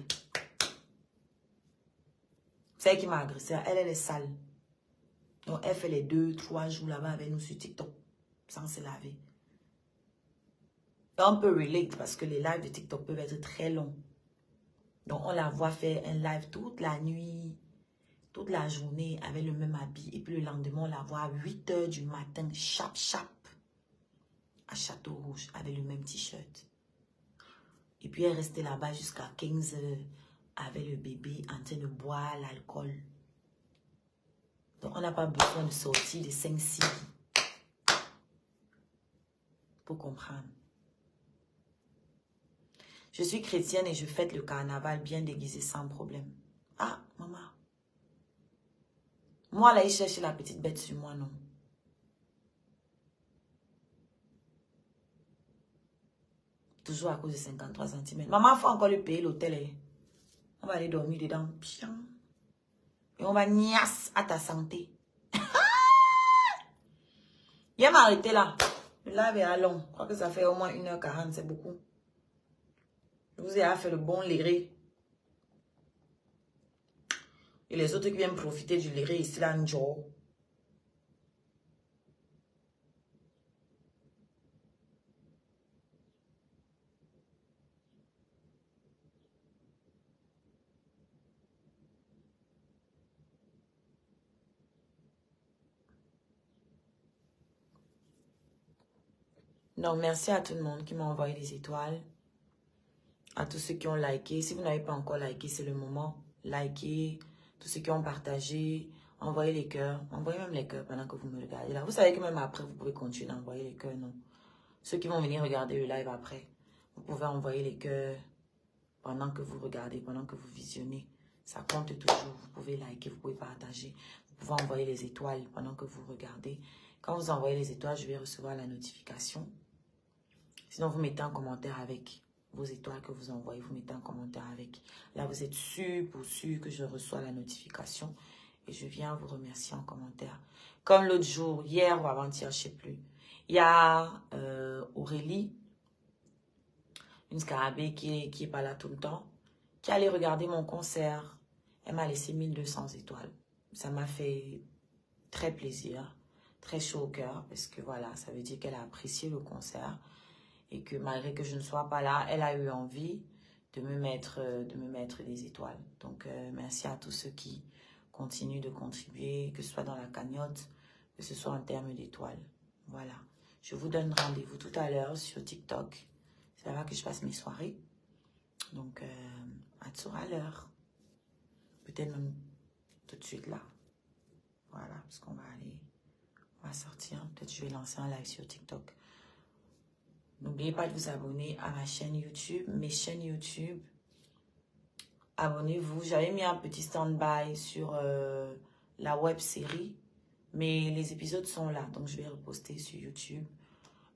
C'est elle qui m'a agressé. Elle est sale. Donc, elle fait les 2-3 jours là-bas avec nous sur TikTok. Sans se laver. Et on peut relate parce que les lives de TikTok peuvent être très longs. Donc, on la voit faire un live toute la nuit, toute la journée avec le même habit. Et puis, le lendemain, on la voit à 8 h du matin, chap, à Château Rouge, avec le même t-shirt. Et puis, elle restait là-bas jusqu'à 15 h avec le bébé en train de boire l'alcool. Donc, on n'a pas besoin de sortir de 5-6 pour comprendre. Je suis chrétienne et je fête le carnaval bien déguisé sans problème. Ah, maman. Moi, là, il cherche la petite bête sur moi, non. Toujours à cause de 53 cm. Maman, il faut encore lui payer l'hôtel. Hein. On va aller dormir dedans. Et on va niasse à ta santé. Il m'a arrêté là. Le live est à long. Je crois que ça fait au moins 1 h 40. C'est beaucoup. Je vous ai fait le bon léré. Et les autres qui viennent profiter du léré ici là, Njo. Donc, merci à tout le monde qui m'a envoyé des étoiles. À tous ceux qui ont liké. Si vous n'avez pas encore liké, c'est le moment. Likez. Tous ceux qui ont partagé. Envoyez les cœurs. Envoyez même les cœurs pendant que vous me regardez là. Vous savez que même après, vous pouvez continuer d'envoyer les cœurs, non? Ceux qui vont venir regarder le live après, vous pouvez envoyer les cœurs pendant que vous regardez, pendant que vous visionnez. Ça compte toujours. Vous pouvez liker, vous pouvez partager. Vous pouvez envoyer les étoiles pendant que vous regardez. Quand vous envoyez les étoiles, je vais recevoir la notification. Sinon, vous mettez un commentaire avec vos étoiles que vous envoyez. Vous mettez un commentaire avec. Là, vous êtes sûr que je reçois la notification. Et je viens vous remercier en commentaire. Comme l'autre jour, hier ou avant-hier, je ne sais plus. Il y a Aurélie, une scarabée qui est pas là tout le temps, qui allait regarder mon concert. Elle m'a laissé 1200 étoiles. Ça m'a fait très plaisir, très chaud au cœur, parce que voilà, ça veut dire qu'elle a apprécié le concert et que malgré que je ne sois pas là, elle a eu envie de me mettre des étoiles. Donc, merci à tous ceux qui continuent de contribuer, que ce soit dans la cagnotte, que ce soit en termes d'étoiles. Voilà. Je vous donne rendez-vous tout à l'heure sur TikTok. C'est là-bas que je passe mes soirées. Donc, à tout à l'heure. Peut-être même tout de suite là. Voilà, parce qu'on va aller, on va sortir. Peut-être je vais lancer un live sur TikTok. N'oubliez pas de vous abonner à ma chaîne YouTube, mes chaînes YouTube. Abonnez-vous. J'avais mis un petit stand-by sur la web série. Mais les épisodes sont là. Donc, je vais reposter sur YouTube.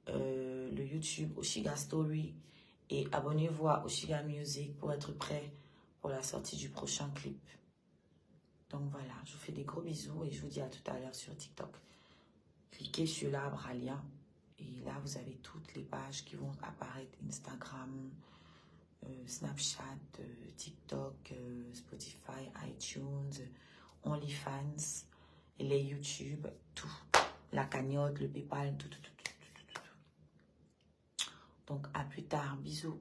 Le YouTube Oshiga Story Et abonnez-vous à Oshiga Music pour être prêt pour la sortie du prochain clip. Donc voilà, je vous fais des gros bisous et je vous dis à tout à l'heure sur TikTok. Cliquez sur l'arbre à lien et là vous avez toutes les pages qui vont apparaître. Instagram, Snapchat, TikTok, Spotify, iTunes, OnlyFans, et les YouTube, tout. La cagnotte, le PayPal, tout. Donc à plus tard, bisous.